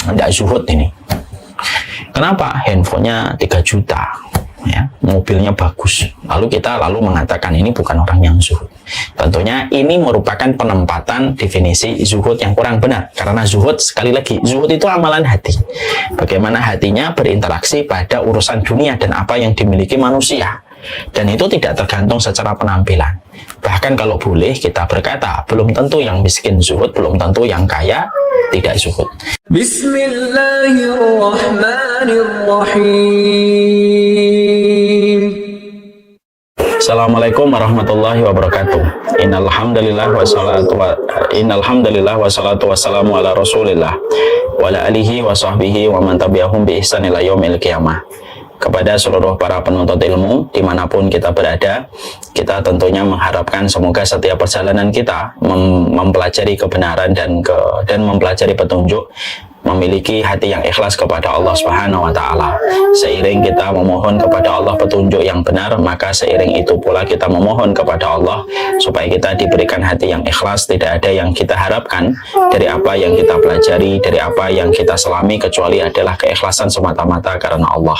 tidak zuhud ini. Kenapa? Handphonenya 3 juta, ya, mobilnya bagus. Lalu kita mengatakan ini bukan orang yang zuhud. Tentunya ini merupakan penempatan definisi zuhud yang kurang benar. Karena zuhud, sekali lagi, zuhud itu amalan hati. Bagaimana hatinya berinteraksi pada urusan dunia dan apa yang dimiliki manusia. Dan itu tidak tergantung secara penampilan. Bahkan kalau boleh kita berkata, belum tentu yang miskin zuhud, belum tentu yang kaya tidak zuhud. Bismillahirrahmanirrahim. Assalamualaikum warahmatullahi wabarakatuh. Innalhamdulillah wassalatu wassalamu ala rasulillah wa ala alihi wa sahbihi wa man tabi'ahum bi ihsan ila yaumil qiyamah. Kepada seluruh para penuntut ilmu dimanapun kita berada, kita tentunya mengharapkan semoga setiap perjalanan kita mempelajari kebenaran dan mempelajari petunjuk, memiliki hati yang ikhlas kepada Allah Subhanahu wa Ta'ala. Seiring kita memohon kepada Allah petunjuk yang benar, maka seiring itu pula kita memohon kepada Allah supaya kita diberikan hati yang ikhlas. Tidak ada yang kita harapkan dari apa yang kita pelajari, dari apa yang kita selami, kecuali adalah keikhlasan semata-mata karena Allah.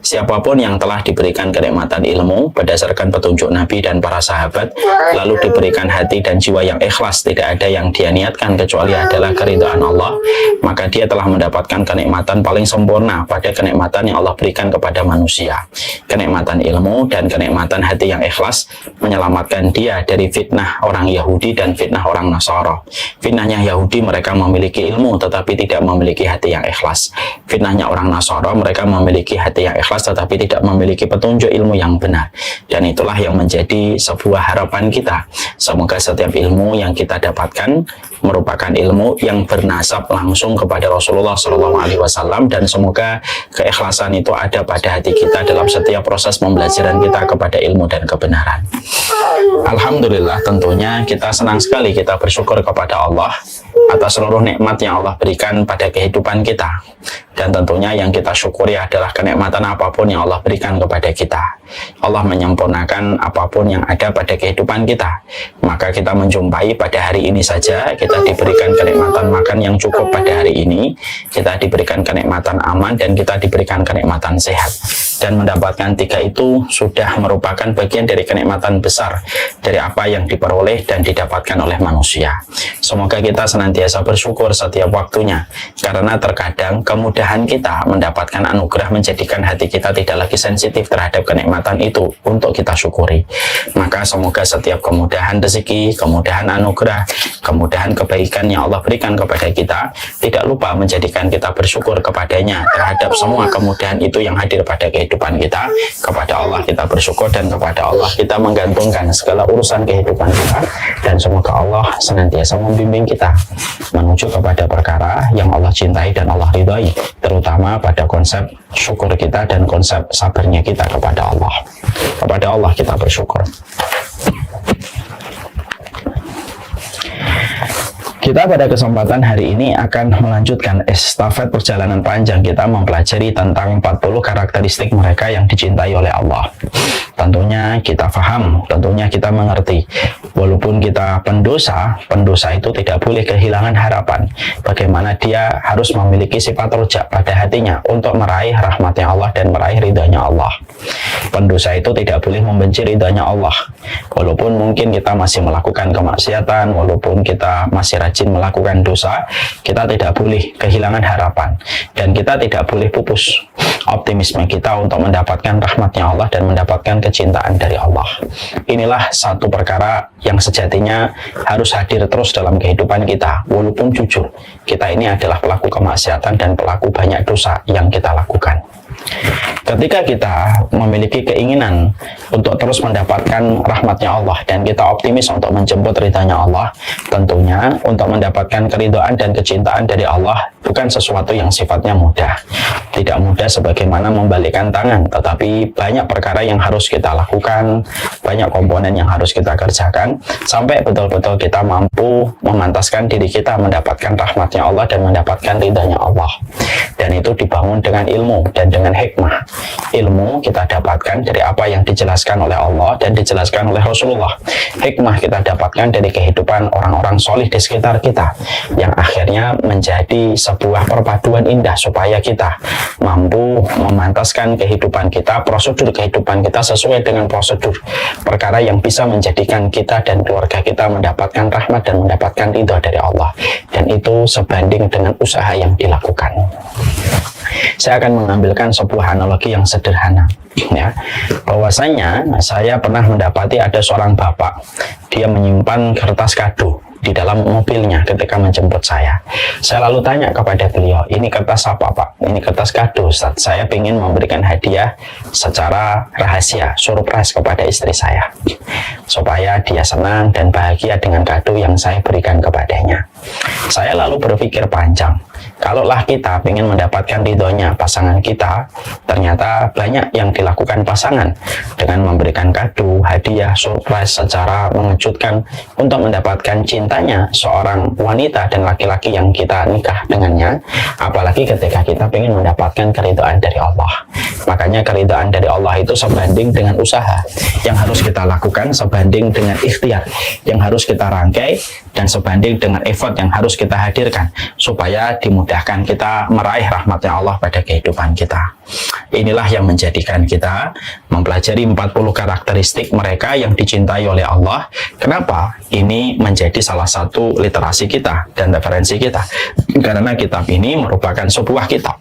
Siapapun yang telah diberikan kenikmatan ilmu berdasarkan petunjuk Nabi dan para sahabat, lalu diberikan hati dan jiwa yang ikhlas, tidak ada yang dia niatkan kecuali adalah keridhaan Allah, maka dia telah mendapatkan kenikmatan paling sempurna pada kenikmatan yang Allah berikan kepada manusia. Kenikmatan ilmu dan kenikmatan hati yang ikhlas menyelamatkan dia dari fitnah orang Yahudi dan fitnah orang Nasara. Fitnahnya Yahudi, mereka memiliki ilmu tetapi tidak memiliki hati yang ikhlas. Fitnahnya orang Nasara, mereka memiliki hati yang ikhlas tetapi tidak memiliki petunjuk ilmu yang benar. Dan itulah yang menjadi sebuah harapan kita. Semoga setiap ilmu yang kita dapatkan merupakan ilmu yang bernasab langsung kepada Rasulullah SAW, dan semoga keikhlasan itu ada pada hati kita dalam setiap proses pembelajaran kita kepada ilmu dan kebenaran. Alhamdulillah, tentunya kita senang sekali, kita bersyukur kepada Allah atas seluruh nikmat yang Allah berikan pada kehidupan kita. Dan tentunya yang kita syukuri adalah kenikmatan apapun yang Allah berikan kepada kita. Allah menyempurnakan apapun yang ada pada kehidupan kita. Maka kita menjumpai pada hari ini saja, kita diberikan kenikmatan makan yang cukup pada hari ini, kita diberikan kenikmatan aman, dan kita diberikan kenikmatan sehat. Dan mendapatkan 3 itu sudah merupakan bagian dari kenikmatan besar dari apa yang diperoleh dan didapatkan oleh manusia. Semoga kita senantiasa bersyukur setiap waktunya, karena terkadang kemudahan kita mendapatkan anugerah menjadikan hati kita tidak lagi sensitif terhadap kenikmatan itu untuk kita syukuri. Maka semoga setiap kemudahan rezeki, kemudahan anugerah, kemudahan kebaikan yang Allah berikan kepada kita, tidak lupa menjadikan kita bersyukur kepadanya terhadap semua kemudahan itu yang hadir pada kehidupan kita. Kepada Allah kita bersyukur, dan kepada Allah kita menggantungkan segala urusan kehidupan kita, dan semoga Allah senantiasa membimbing kita menuju kepada perkara yang Allah cintai dan Allah ridhai, terutama pada konsep syukur kita dan konsep sabarnya kita kepada Allah. Kepada Allah kita bersyukur. Kita pada kesempatan hari ini akan melanjutkan estafet perjalanan panjang kita mempelajari tentang 40 karakteristik mereka yang dicintai oleh Allah. Tentunya kita paham, tentunya kita mengerti, walaupun kita pendosa itu tidak boleh kehilangan harapan bagaimana dia harus memiliki sifat roja pada hatinya untuk meraih rahmatnya Allah dan meraih ridhanya Allah. Pendosa itu tidak boleh membenci ridhanya Allah, walaupun mungkin kita masih melakukan kemaksiatan, walaupun kita masih rajin melakukan dosa, kita tidak boleh kehilangan harapan, dan kita tidak boleh pupus optimisme kita untuk mendapatkan rahmatnya Allah dan mendapatkan kecintaan dari Allah. Inilah satu perkara yang sejatinya harus hadir terus dalam kehidupan kita, walaupun jujur kita ini adalah pelaku kemaksiatan dan pelaku banyak dosa yang kita lakukan. Ketika kita memiliki keinginan untuk terus mendapatkan rahmatnya Allah dan kita optimis untuk menjemput ridhanya Allah, tentunya untuk mendapatkan keridhaan dan kecintaan dari Allah bukan sesuatu yang sifatnya mudah. Tidak mudah sebagaimana membalikkan tangan, tetapi banyak perkara yang harus kita lakukan, banyak komponen yang harus kita kerjakan, sampai betul-betul kita mampu memantaskan diri kita mendapatkan rahmatnya Allah dan mendapatkan ridhanya Allah. dan itu dibangun dengan ilmu dan dengan hikmah. Ilmu kita dapatkan dari apa yang dijelaskan oleh Allah dan dijelaskan oleh Rasulullah. Hikmah kita dapatkan dari kehidupan orang-orang solih di sekitar kita, yang akhirnya menjadi sebuah perpaduan indah supaya kita mampu memantaskan kehidupan kita, prosedur kehidupan kita sesuai dengan prosedur perkara yang bisa menjadikan kita dan keluarga kita mendapatkan rahmat dan mendapatkan ridho dari Allah, dan itu sebanding dengan usaha yang dilakukan. Saya akan mengambilkan sebuah analogi yang sederhana, ya, bahwasanya saya pernah mendapati ada seorang bapak, dia menyimpan kertas kado di dalam mobilnya ketika menjemput saya. Saya lalu tanya kepada beliau, ini kertas apa Pak? Ini kertas kado Ustaz. Saya ingin memberikan hadiah secara rahasia, surprise kepada istri saya, supaya dia senang dan bahagia dengan kado yang saya berikan kepadanya. Saya lalu berpikir panjang, kalaulah kita ingin mendapatkan ridhonya pasangan kita, ternyata banyak yang dilakukan pasangan dengan memberikan kado, hadiah, surprise secara mengejutkan untuk mendapatkan cintanya seorang wanita dan laki-laki yang kita nikah dengannya, apalagi ketika kita ingin mendapatkan keridhaan dari Allah. Makanya keridhaan dari Allah itu sebanding dengan usaha yang harus kita lakukan, sebanding dengan ikhtiar yang harus kita rangkai, dan sebanding dengan effort yang harus kita hadirkan supaya dimudahkan kita meraih rahmatnya Allah pada kehidupan kita. Inilah yang menjadikan kita mempelajari 40 karakteristik mereka yang dicintai oleh Allah. Kenapa? Ini menjadi salah satu literasi kita dan referensi kita, karena kitab ini merupakan sebuah kitab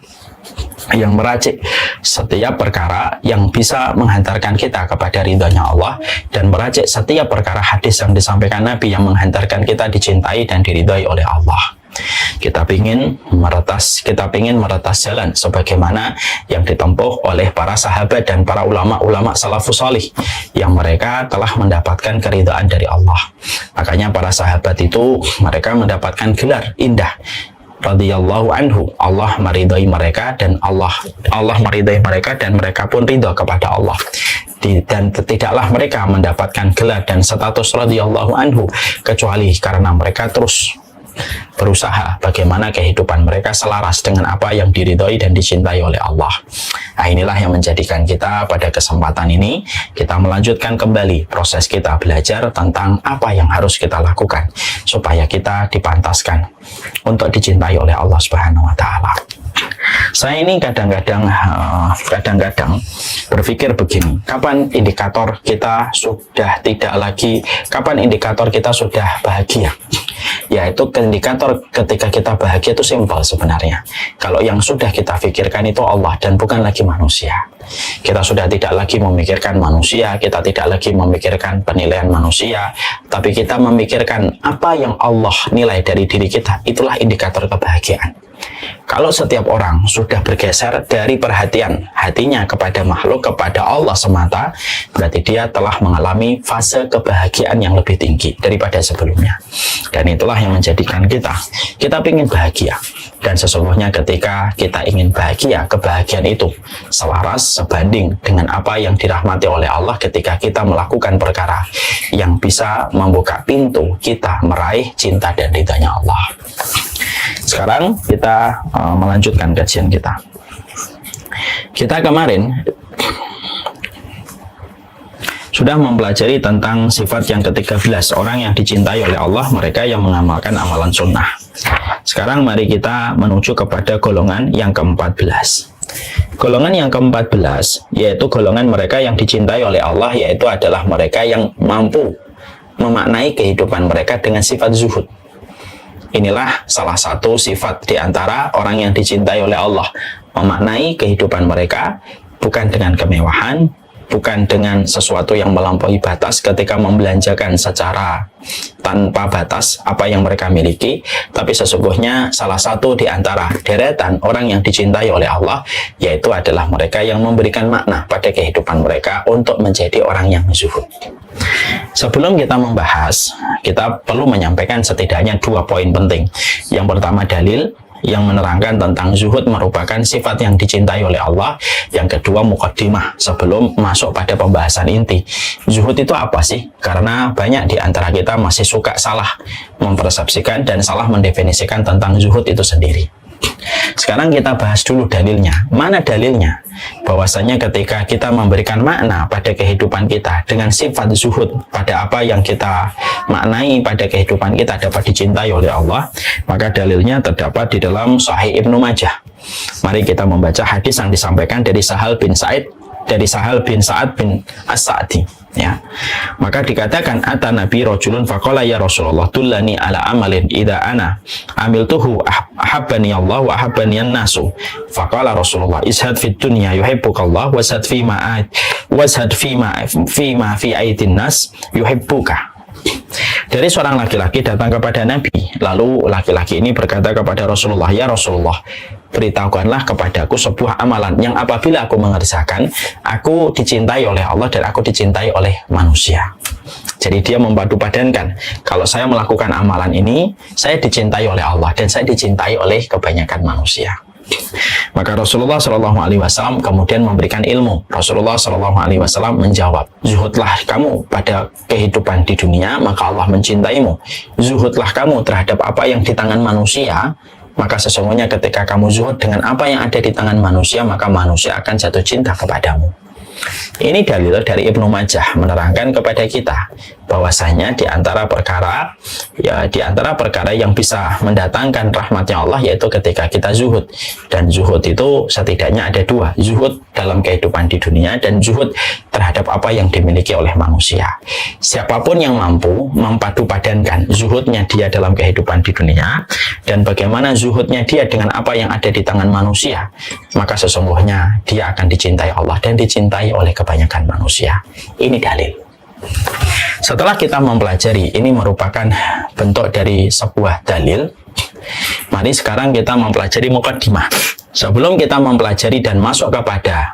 yang meracik setiap perkara yang bisa menghantarkan kita kepada ridhonya Allah, dan meracik setiap perkara hadis yang disampaikan Nabi yang menghantarkan kita dicintai dan diridhoi oleh Allah. Kita ingin meretas jalan sebagaimana yang ditempuh oleh para sahabat dan para ulama-ulama salafus salih yang mereka telah mendapatkan keridhaan dari Allah. Makanya para sahabat itu mereka mendapatkan gelar indah, radhiyallahu anhu, Allah meridhai mereka dan Allah meridhai mereka dan mereka pun ridha kepada Allah. Dan tidaklah mereka mendapatkan gelar dan status radhiyallahu anhu kecuali karena mereka terus berusaha bagaimana kehidupan mereka selaras dengan apa yang diridhoi dan dicintai oleh Allah. Nah, inilah yang menjadikan kita pada kesempatan ini kita melanjutkan kembali proses kita belajar tentang apa yang harus kita lakukan supaya kita dipantaskan untuk dicintai oleh Allah Subhanahu wa taala. Saya ini kadang-kadang berpikir begini, kapan indikator kita sudah bahagia? Yaitu indikator ketika kita bahagia itu simpel sebenarnya. Kalau yang sudah kita pikirkan itu Allah dan bukan lagi manusia. Kita sudah tidak lagi memikirkan manusia, kita tidak lagi memikirkan penilaian manusia, tapi kita memikirkan apa yang Allah nilai dari diri kita. Itulah indikator kebahagiaan. Kalau setiap orang sudah bergeser dari perhatian hatinya kepada makhluk, kepada Allah semata, berarti dia telah mengalami fase kebahagiaan yang lebih tinggi daripada sebelumnya. Dan itulah yang menjadikan kita ingin bahagia. Dan sesungguhnya ketika kita ingin bahagia, kebahagiaan itu selaras sebanding dengan apa yang dirahmati oleh Allah ketika kita melakukan perkara yang bisa membuka pintu kita meraih cinta dan ridhanya Allah. Sekarang kita melanjutkan kajian kita. Kita kemarin sudah mempelajari tentang sifat yang ke-13, orang yang dicintai oleh Allah, mereka yang mengamalkan amalan sunnah. Sekarang mari kita menuju kepada golongan yang ke-14. Golongan yang ke-14 yaitu golongan mereka yang dicintai oleh Allah, yaitu adalah mereka yang mampu memaknai kehidupan mereka dengan sifat zuhud. Inilah salah satu sifat di antara orang yang dicintai oleh Allah, memaknai kehidupan mereka bukan dengan kemewahan, bukan dengan sesuatu yang melampaui batas ketika membelanjakan secara tanpa batas apa yang mereka miliki, tapi sesungguhnya salah satu di antara deretan orang yang dicintai oleh Allah yaitu adalah mereka yang memberikan makna pada kehidupan mereka untuk menjadi orang yang zuhud. Sebelum kita membahas, kita perlu menyampaikan setidaknya 2 poin penting. Yang pertama, dalil yang menerangkan tentang zuhud merupakan sifat yang dicintai oleh Allah. Yang kedua, muqaddimah sebelum masuk pada pembahasan inti. Zuhud itu apa sih? Karena banyak di antara kita masih suka salah mempersepsikan dan salah mendefinisikan tentang zuhud itu sendiri. Sekarang kita bahas dulu dalilnya. Mana dalilnya? Bahwasanya ketika kita memberikan makna pada kehidupan kita dengan sifat zuhud pada apa yang kita maknai pada kehidupan kita dapat dicintai oleh Allah, maka dalilnya terdapat di dalam Sahih Ibnu Majah. Mari kita membaca hadis yang disampaikan dari Sahal bin Sa'ad bin As-Sa'di, ya. Maka dikatakan ata nabi rajulun faqala ya Rasulullah dullani ala amalin idza ana amiltuhu ahabbani Allah wa ahabbani an-nasu. Faqala Rasulullah ishad fid dunya yuhibbukallah washad fima fi aidin nas yuhibbuka. Dari seorang laki-laki datang kepada Nabi, lalu laki-laki ini berkata kepada Rasulullah, ya Rasulullah, beritahukanlah kepadaku sebuah amalan yang apabila aku mengerjakan, aku dicintai oleh Allah dan aku dicintai oleh manusia. Jadi dia memadupadankan, kalau saya melakukan amalan ini, saya dicintai oleh Allah dan saya dicintai oleh kebanyakan manusia. Maka Rasulullah SAW kemudian memberikan ilmu. Rasulullah SAW menjawab, zuhudlah kamu pada kehidupan di dunia, maka Allah mencintaimu. Zuhudlah kamu terhadap apa yang di tangan manusia, maka sesungguhnya ketika kamu zuhud dengan apa yang ada di tangan manusia, maka manusia akan jatuh cinta kepadamu. Ini dalil dari Ibnu Majah menerangkan kepada kita bahwasanya di antara perkara yang bisa mendatangkan rahmatnya Allah yaitu ketika kita zuhud. Dan zuhud itu setidaknya ada dua, zuhud dalam kehidupan di dunia dan zuhud terhadap apa yang dimiliki oleh manusia. Siapapun yang mampu memadupadankan zuhudnya dia dalam kehidupan di dunia dan bagaimana zuhudnya dia dengan apa yang ada di tangan manusia, maka sesungguhnya dia akan dicintai Allah dan dicintai oleh kebanyakan manusia. Ini dalil. Setelah kita mempelajari ini merupakan bentuk dari sebuah dalil, mari sekarang kita mempelajari muqaddimah. Sebelum kita mempelajari dan masuk kepada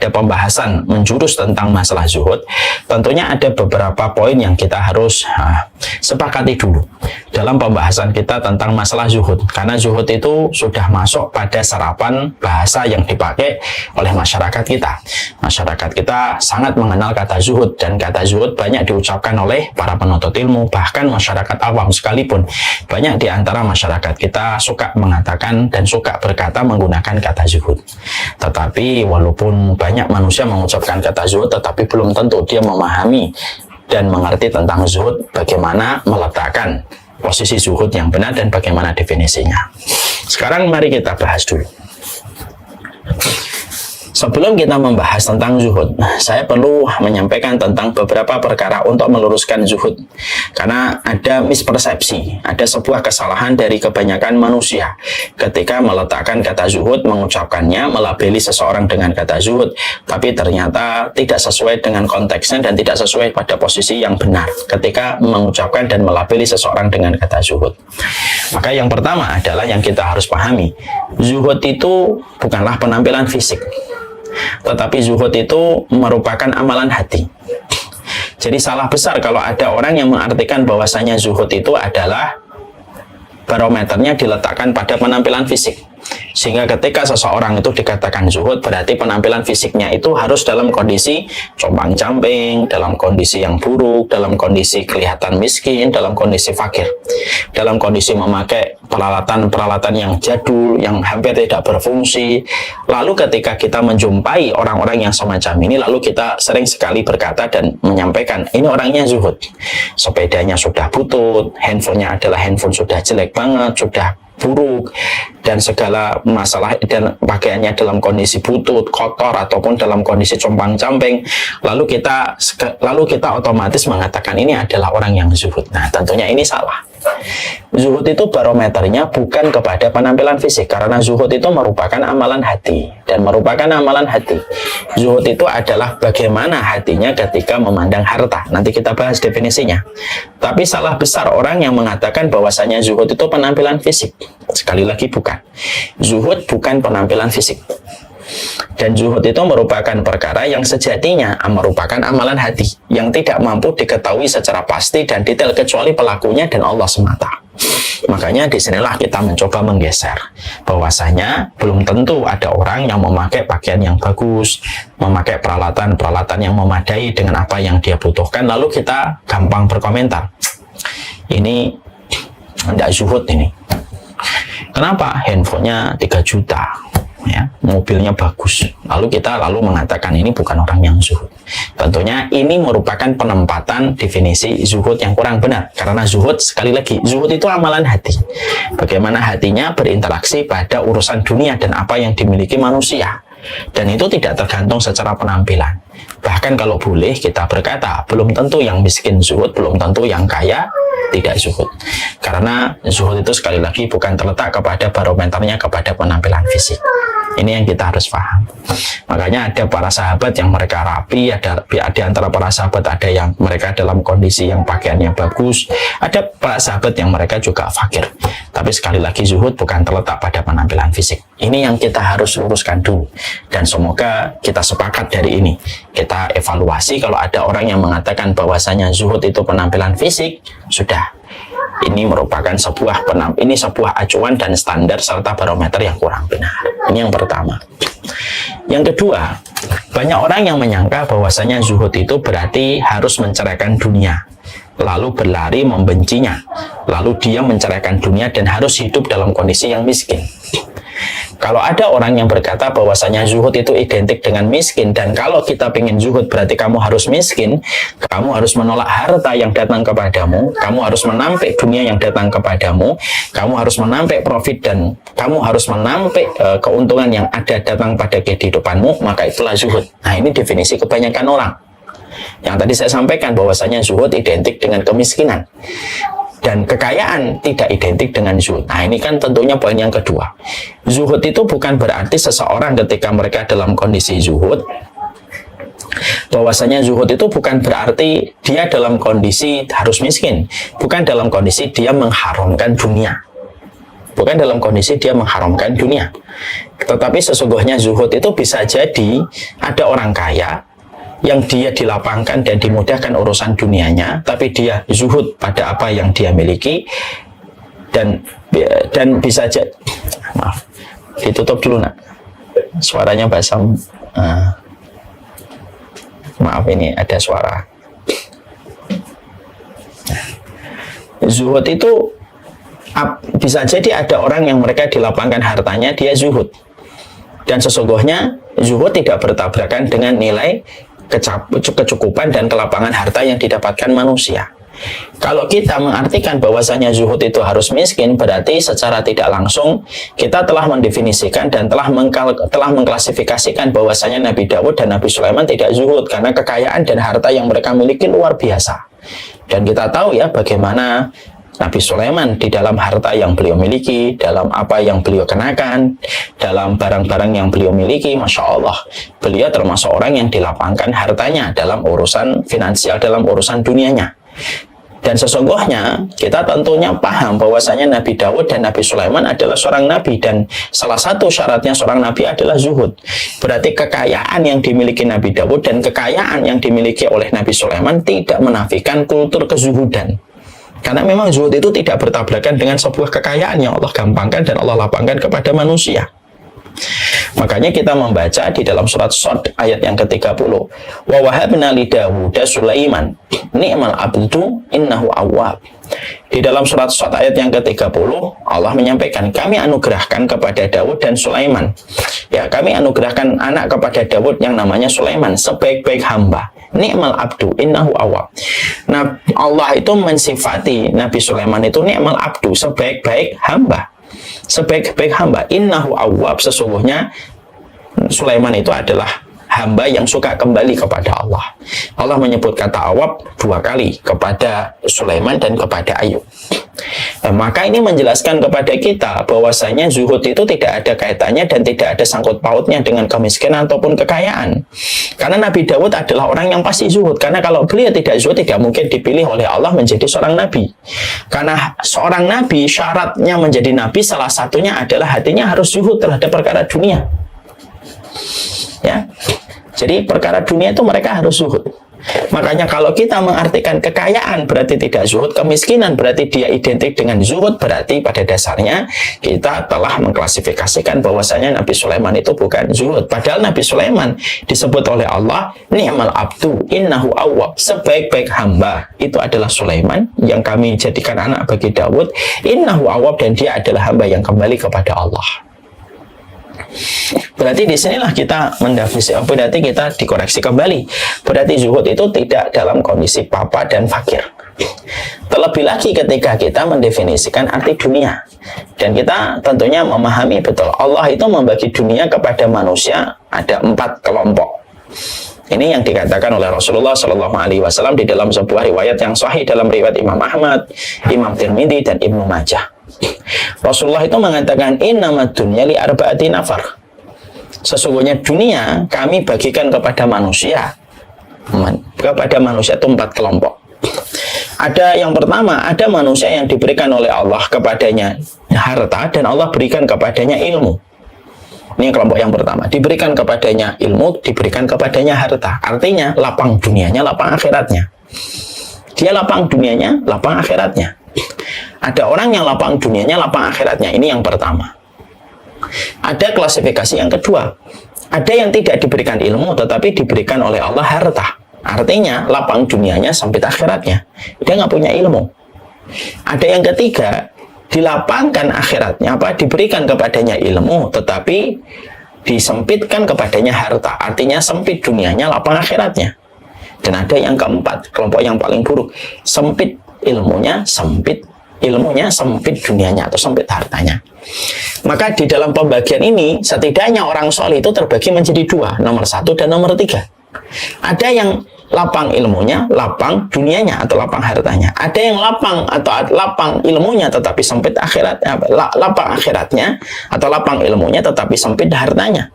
pembahasan menjurus tentang masalah zuhud, tentunya ada beberapa poin yang kita harus sepakati dulu dalam pembahasan kita tentang masalah zuhud. Karena zuhud itu sudah masuk pada serapan bahasa yang dipakai oleh masyarakat kita. Masyarakat kita sangat mengenal kata zuhud, dan kata zuhud banyak diucapkan oleh para penuntut ilmu, bahkan masyarakat awam sekalipun. Banyak di antara masyarakat kita suka mengatakan dan suka berkata menggunakan kata zuhud. Tetapi walaupun banyak manusia mengucapkan kata zuhud, tetapi belum tentu dia memahami dan mengerti tentang zuhud, bagaimana meletakkan posisi zuhud yang benar dan bagaimana definisinya. Sekarang mari kita bahas dulu. Sebelum kita membahas tentang zuhud, saya perlu menyampaikan tentang beberapa perkara untuk meluruskan zuhud. Karena ada mispersepsi, ada sebuah kesalahan dari kebanyakan manusia ketika meletakkan kata zuhud, mengucapkannya, melabeli seseorang dengan kata zuhud, tapi ternyata tidak sesuai dengan konteksnya dan tidak sesuai pada posisi yang benar ketika mengucapkan dan melabeli seseorang dengan kata zuhud. Maka yang pertama adalah yang kita harus pahami, zuhud itu bukanlah penampilan fisik, tetapi zuhud itu merupakan amalan hati. Jadi salah besar kalau ada orang yang mengartikan bahwasanya zuhud itu adalah barometernya diletakkan pada penampilan fisik. Sehingga ketika seseorang itu dikatakan zuhud, berarti penampilan fisiknya itu harus dalam kondisi compang-camping, dalam kondisi yang buruk, dalam kondisi kelihatan miskin, dalam kondisi fakir, dalam kondisi memakai peralatan-peralatan yang jadul, yang hampir tidak berfungsi. Lalu ketika kita menjumpai orang-orang yang semacam ini, lalu kita sering sekali berkata dan menyampaikan, ini orangnya zuhud. Sepedanya sudah butut, handphonenya adalah handphone sudah jelek banget, sudah buruk, dan segala masalah, dan pakaiannya dalam kondisi butut, kotor, ataupun dalam kondisi compang-camping, lalu kita otomatis mengatakan ini adalah orang yang zuhud. Nah, tentunya ini salah. Zuhud itu barometernya bukan kepada penampilan fisik, karena zuhud itu merupakan amalan hati, dan merupakan amalan hati. Zuhud itu adalah bagaimana hatinya ketika memandang harta. Nanti kita bahas definisinya. Tapi salah besar orang yang mengatakan bahwasanya zuhud itu penampilan fisik. Sekali lagi bukan. Zuhud bukan penampilan fisik. Dan zuhud itu merupakan perkara yang sejatinya merupakan amalan hati yang tidak mampu diketahui secara pasti dan detail kecuali pelakunya dan Allah semata. Makanya disinilah kita mencoba menggeser bahwasanya belum tentu ada orang yang memakai pakaian yang bagus, memakai peralatan-peralatan yang memadai dengan apa yang dia butuhkan, lalu kita gampang berkomentar, ini tidak zuhud ini. Kenapa? Handphonenya 3 juta, ya, mobilnya bagus. Lalu kita mengatakan ini bukan orang yang zuhud. Tentunya ini merupakan penempatan definisi zuhud yang kurang benar. Karena zuhud, sekali lagi, zuhud itu amalan hati. Bagaimana hatinya berinteraksi pada urusan dunia dan apa yang dimiliki manusia. Dan itu tidak tergantung secara penampilan. Bahkan kalau boleh kita berkata, belum tentu yang miskin zuhud, belum tentu yang kaya tidak zuhud. Karena zuhud itu sekali lagi bukan terletak kepada barometernya, kepada penampilan fisik. Ini yang kita harus paham. Makanya ada para sahabat yang mereka rapi, ada di antara para sahabat ada yang mereka dalam kondisi yang pakaiannya bagus, ada para sahabat yang mereka juga fakir. Tapi sekali lagi zuhud bukan terletak pada penampilan fisik. Ini yang kita harus luruskan dulu. Dan semoga kita sepakat dari ini. Kita evaluasi kalau ada orang yang mengatakan bahwasanya zuhud itu penampilan fisik, sudah. Ini merupakan sebuah acuan dan standar serta barometer yang kurang benar. Ini yang pertama. Yang kedua, banyak orang yang menyangka bahwasanya zuhud itu berarti harus menceraikan dunia, lalu berlari membencinya, lalu dia menceraikan dunia dan harus hidup dalam kondisi yang miskin. Kalau ada orang yang berkata bahwasanya zuhud itu identik dengan miskin, dan kalau kita pengen zuhud berarti kamu harus miskin, kamu harus menolak harta yang datang kepadamu, kamu harus menampik dunia yang datang kepadamu, kamu harus menampik profit dan kamu harus menampik keuntungan yang ada datang pada kehidupanmu, maka itulah zuhud. Nah, ini definisi kebanyakan orang. Yang tadi saya sampaikan bahwasanya zuhud identik dengan kemiskinan. Dan kekayaan tidak identik dengan zuhud. Nah, ini kan tentunya poin yang kedua. Zuhud itu bukan berarti seseorang ketika mereka dalam kondisi zuhud, bahwasanya zuhud itu bukan berarti dia dalam kondisi harus miskin. Bukan dalam kondisi dia mengharamkan dunia. Bukan dalam kondisi dia mengharamkan dunia. Tetapi sesungguhnya zuhud itu bisa jadi ada orang kaya yang dia dilapangkan dan dimudahkan urusan dunianya, tapi dia zuhud pada apa yang dia miliki, dan bisa aja, maaf, ditutup dulu nak, suaranya basam, maaf ini ada suara. Zuhud itu bisa jadi ada orang yang mereka dilapangkan hartanya, dia zuhud, dan sesungguhnya zuhud tidak bertabrakan dengan nilai kecukupan dan kelapangan harta yang didapatkan manusia. Kalau kita mengartikan bahwasanya zuhud itu harus miskin, berarti secara tidak langsung kita telah mendefinisikan dan telah mengklasifikasikan bahwasanya Nabi Daud dan Nabi Sulaiman tidak zuhud karena kekayaan dan harta yang mereka miliki luar biasa. Dan kita tahu ya bagaimana Nabi Sulaiman di dalam harta yang beliau miliki, dalam apa yang beliau kenakan, dalam barang-barang yang beliau miliki, Masya Allah, beliau termasuk orang yang dilapangkan hartanya dalam urusan finansial, dalam urusan dunianya. Dan sesungguhnya kita tentunya paham bahwasanya Nabi Daud dan Nabi Sulaiman adalah seorang nabi, dan salah satu syaratnya seorang nabi adalah zuhud. Berarti kekayaan yang dimiliki Nabi Daud dan kekayaan yang dimiliki oleh Nabi Sulaiman tidak menafikan kultur kezuhudan. Karena memang zuhud itu tidak bertabrakan dengan sebuah kekayaan yang Allah gampangkan dan Allah lapangkan kepada manusia. Makanya kita membaca di dalam surat Shad ayat yang ke-30, wa wahabna li Dawud Sulaiman ni'mal abdu innahu awwab. Di dalam surat Shad ayat yang ke-30 Allah menyampaikan, kami anugerahkan kepada Dawud dan Sulaiman. Ya, kami anugerahkan anak kepada Dawud yang namanya Sulaiman, sebaik-baik hamba. Ni'mal abdu innahu awwab. Nah, Allah itu mensifati Nabi Sulaiman itu ni'mal abdu, sebaik-baik hamba. Sebaik-baik hamba, innahu awwab, sesungguhnya Sulaiman itu adalah hamba yang suka kembali kepada Allah. Allah menyebut kata awwab 2 kali kepada Sulaiman dan kepada Ayub. Nah, maka ini menjelaskan kepada kita bahwasanya zuhud itu tidak ada kaitannya dan tidak ada sangkut pautnya dengan kemiskinan ataupun kekayaan. Karena Nabi Daud adalah orang yang pasti zuhud. Karena kalau beliau tidak zuhud, tidak mungkin dipilih oleh Allah menjadi seorang nabi. Karena seorang nabi, syaratnya menjadi nabi salah satunya adalah hatinya harus zuhud terhadap perkara dunia. Ya, jadi perkara dunia itu mereka harus zuhud. Makanya kalau kita mengartikan kekayaan berarti tidak zuhud, kemiskinan berarti dia identik dengan zuhud, berarti pada dasarnya kita telah mengklasifikasikan bahwasanya Nabi Sulaiman itu bukan zuhud. Padahal Nabi Sulaiman disebut oleh Allah, ni'mal abdu innahu awwab, sebaik-baik hamba itu adalah Sulaiman yang kami jadikan anak bagi Daud, innahu awwab, dan dia adalah hamba yang kembali kepada Allah. Berarti disinilah kita mendefinisi, berarti kita dikoreksi kembali. Berarti zuhud itu tidak dalam kondisi papa dan fakir. Terlebih lagi ketika kita mendefinisikan arti dunia. Dan kita tentunya memahami betul, Allah itu membagi dunia kepada manusia ada 4 kelompok. Ini yang dikatakan oleh Rasulullah SAW di dalam sebuah riwayat yang sahih, dalam riwayat Imam Ahmad, Imam Tirmidzi, dan Ibnu Majah. Rasulullah itu mengatakan, innamad dunya li arba'ati nafar. Sesungguhnya dunia kami bagikan kepada manusia. Kepada manusia itu 4 kelompok. Ada yang pertama, ada manusia yang diberikan oleh Allah kepadanya harta, dan Allah berikan kepadanya ilmu. Ini kelompok yang pertama, diberikan kepadanya ilmu, diberikan kepadanya harta. Artinya lapang dunianya, lapang akhiratnya. Dia lapang dunianya, lapang akhiratnya. Ada orang yang lapang dunianya, lapang akhiratnya. Ini yang pertama. Ada klasifikasi yang kedua. Ada yang tidak diberikan ilmu, tetapi diberikan oleh Allah harta. Artinya lapang dunianya, sempit akhiratnya. Dia nggak punya ilmu. Ada yang ketiga, dilapangkan akhiratnya, diberikan kepadanya ilmu, tetapi disempitkan kepadanya harta. Artinya sempit dunianya, lapang akhiratnya. Dan ada yang keempat, kelompok yang paling buruk, sempit ilmunya, sempit dunianya atau sempit hartanya. Maka di dalam pembagian ini setidaknya orang soleh itu terbagi menjadi 2, nomor 1 dan nomor 3. Ada yang lapang ilmunya, lapang dunianya atau lapang hartanya. Ada yang lapang atau lapang ilmunya tetapi sempit akhiratnya, lapang akhiratnya atau lapang ilmunya tetapi sempit hartanya.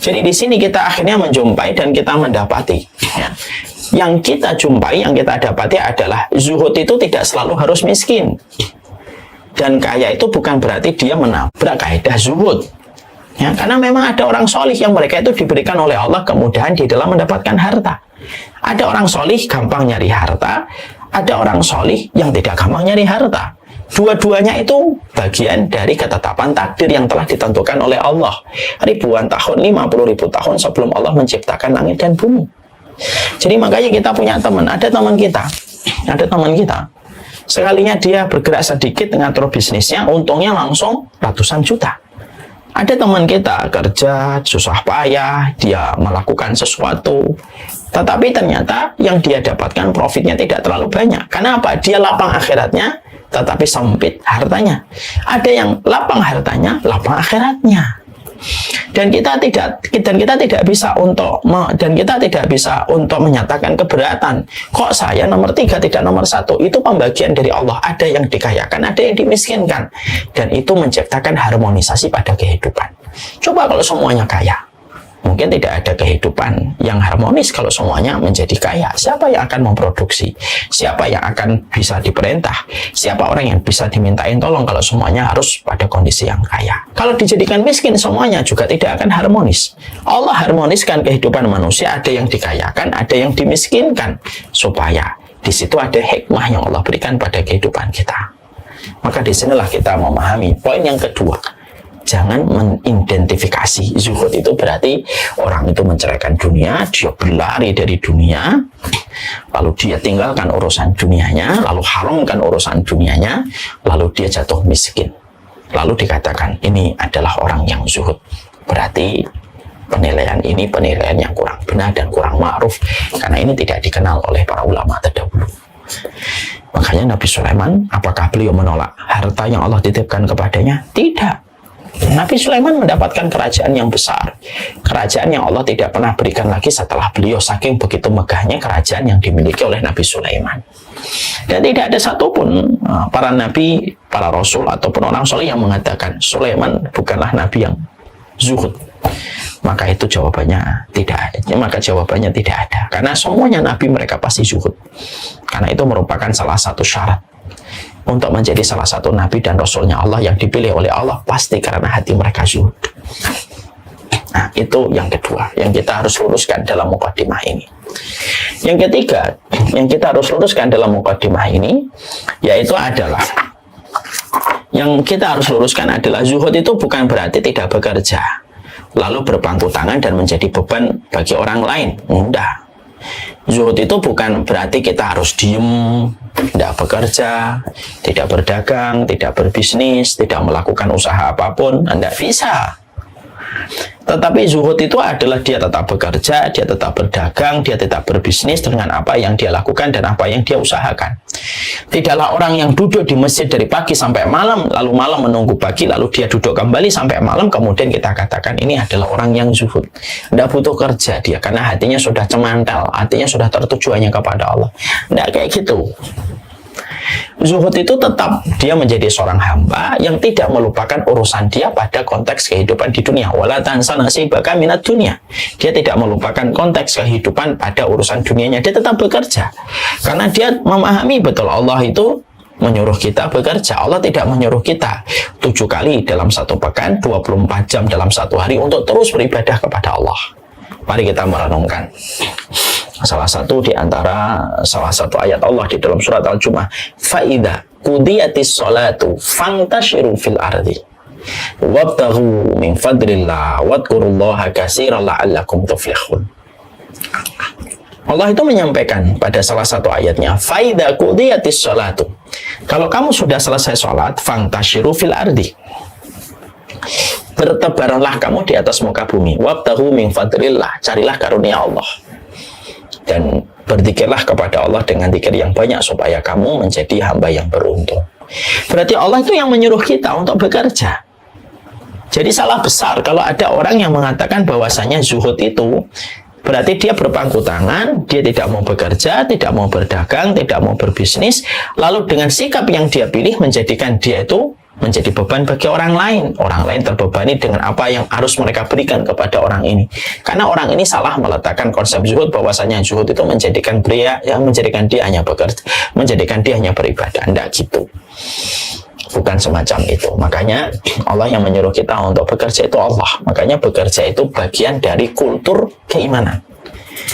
Jadi di sini kita akhirnya menjumpai dan kita mendapati, ya, yang kita jumpai, yang kita dapati adalah zuhud itu tidak selalu harus miskin. Dan kaya itu bukan berarti dia menabrak kaidah zuhud. Ya, karena memang ada orang solih yang mereka itu diberikan oleh Allah kemudahan di dalam mendapatkan harta. Ada orang solih gampang nyari harta, ada orang solih yang tidak gampang nyari harta. Dua-duanya itu bagian dari ketetapan takdir yang telah ditentukan oleh Allah. Ribuan tahun, 50.000 tahun sebelum Allah menciptakan langit dan bumi. Jadi makanya kita punya teman, ada teman kita, sekalinya dia bergerak sedikit ngatur bisnisnya, untungnya langsung ratusan juta. Ada teman kita kerja susah payah, dia melakukan sesuatu, tetapi ternyata yang dia dapatkan profitnya tidak terlalu banyak. Karena apa? Dia lapang akhiratnya, tetapi sempit hartanya. Ada yang lapang hartanya, lapang akhiratnya. Dan kita tidak bisa untuk menyatakan keberatan. Kok saya nomor 3 tidak nomor 1? Itu pembagian dari Allah. Ada yang dikayakan, ada yang dimiskinkan, dan itu menciptakan harmonisasi pada kehidupan. Coba kalau semuanya kaya, mungkin tidak ada kehidupan yang harmonis. Kalau semuanya menjadi kaya, siapa yang akan memproduksi? Siapa yang akan bisa diperintah? Siapa orang yang bisa dimintain tolong kalau semuanya harus pada kondisi yang kaya? Kalau dijadikan miskin, semuanya juga tidak akan harmonis. Allah harmoniskan kehidupan manusia, ada yang dikayakan, ada yang dimiskinkan, supaya di situ ada hikmah yang Allah berikan pada kehidupan kita. Maka disinilah kita memahami poin yang kedua. Jangan mengidentifikasi zuhud itu berarti orang itu menceraikan dunia, dia berlari dari dunia, lalu dia tinggalkan urusan dunianya, lalu haramkan urusan dunianya, lalu dia jatuh miskin. Lalu dikatakan ini adalah orang yang zuhud. Berarti penilaian ini penilaian yang kurang benar dan kurang ma'ruf, karena ini tidak dikenal oleh para ulama terdahulu. Makanya Nabi Sulaiman, apakah beliau menolak harta yang Allah titipkan kepadanya? Tidak. Nabi Sulaiman mendapatkan kerajaan yang besar, kerajaan yang Allah tidak pernah berikan lagi setelah beliau, saking begitu megahnya kerajaan yang dimiliki oleh Nabi Sulaiman. Dan tidak ada satupun para nabi, para rasul ataupun orang soleh yang mengatakan Sulaiman bukanlah nabi yang zuhud. Maka itu jawabannya tidak ada. Maka jawabannya tidak ada, karena semuanya nabi mereka pasti zuhud. Karena itu merupakan salah satu syarat untuk menjadi salah satu nabi dan rasulnya Allah yang dipilih oleh Allah, pasti karena hati mereka zuhud. Nah, itu yang kedua yang kita harus luruskan dalam mukadimah ini. Yang ketiga, yang kita harus luruskan dalam mukadimah ini, yaitu adalah zuhud itu bukan berarti tidak bekerja, lalu berpangku tangan dan menjadi beban bagi orang lain. Enggak. Zuhud itu bukan berarti kita harus diem, tidak bekerja, tidak berdagang, tidak berbisnis, tidak melakukan usaha apapun. Tidak bisa. Tetapi zuhud itu adalah dia tetap bekerja, dia tetap berdagang, dia tetap berbisnis dengan apa yang dia lakukan dan apa yang dia usahakan. Tidaklah orang yang duduk di masjid dari pagi sampai malam, lalu malam menunggu pagi, lalu dia duduk kembali sampai malam, kemudian kita katakan ini adalah orang yang zuhud. Tidak butuh kerja dia, karena hatinya sudah cemantel, hatinya sudah tertuju hanya kepada Allah. Tidak kayak gitu. Zuhud itu tetap dia menjadi seorang hamba yang tidak melupakan urusan dia pada konteks kehidupan di dunia. Wala tansa nasibaka minad dunya. Dia tidak melupakan konteks kehidupan pada urusan dunianya. Dia tetap bekerja. Karena dia memahami betul Allah itu menyuruh kita bekerja. Allah tidak menyuruh kita 7 kali dalam satu pekan, 24 jam dalam satu hari untuk terus beribadah kepada Allah. Mari kita merenungkan. Salah satu ayat Allah di dalam surat Al-Jumu'ah, "Faida qudiyatis sholatu fantashiru fil ardi wabtaghu min fadlillah wadhkurullaha katsiran la'allakum tuflihun." Allah itu menyampaikan pada salah satu ayatnya, "Faida qudiyatis sholatu." Kalau kamu sudah selesai sholat, fantashiru fil ardi. Bertebaranlah kamu di atas muka bumi. Wabtaghu min fadlillah, carilah karunia Allah. Dan berzikirlah kepada Allah dengan zikir yang banyak supaya kamu menjadi hamba yang beruntung. Berarti Allah itu yang menyuruh kita untuk bekerja. Jadi salah besar kalau ada orang yang mengatakan bahwasanya zuhud itu berarti dia berpangku tangan, dia tidak mau bekerja, tidak mau berdagang, tidak mau berbisnis, lalu dengan sikap yang dia pilih menjadikan dia itu menjadi beban bagi orang lain. Orang lain terbebani dengan apa yang harus mereka berikan kepada orang ini. Karena orang ini salah meletakkan konsep zuhud bahwasanya zuhud itu menjadikan dia hanya bekerja, menjadikan dia hanya beribadah. Tidak gitu. Bukan semacam itu. Makanya Allah yang menyuruh kita untuk bekerja itu Allah. Makanya bekerja itu bagian dari kultur keimanan.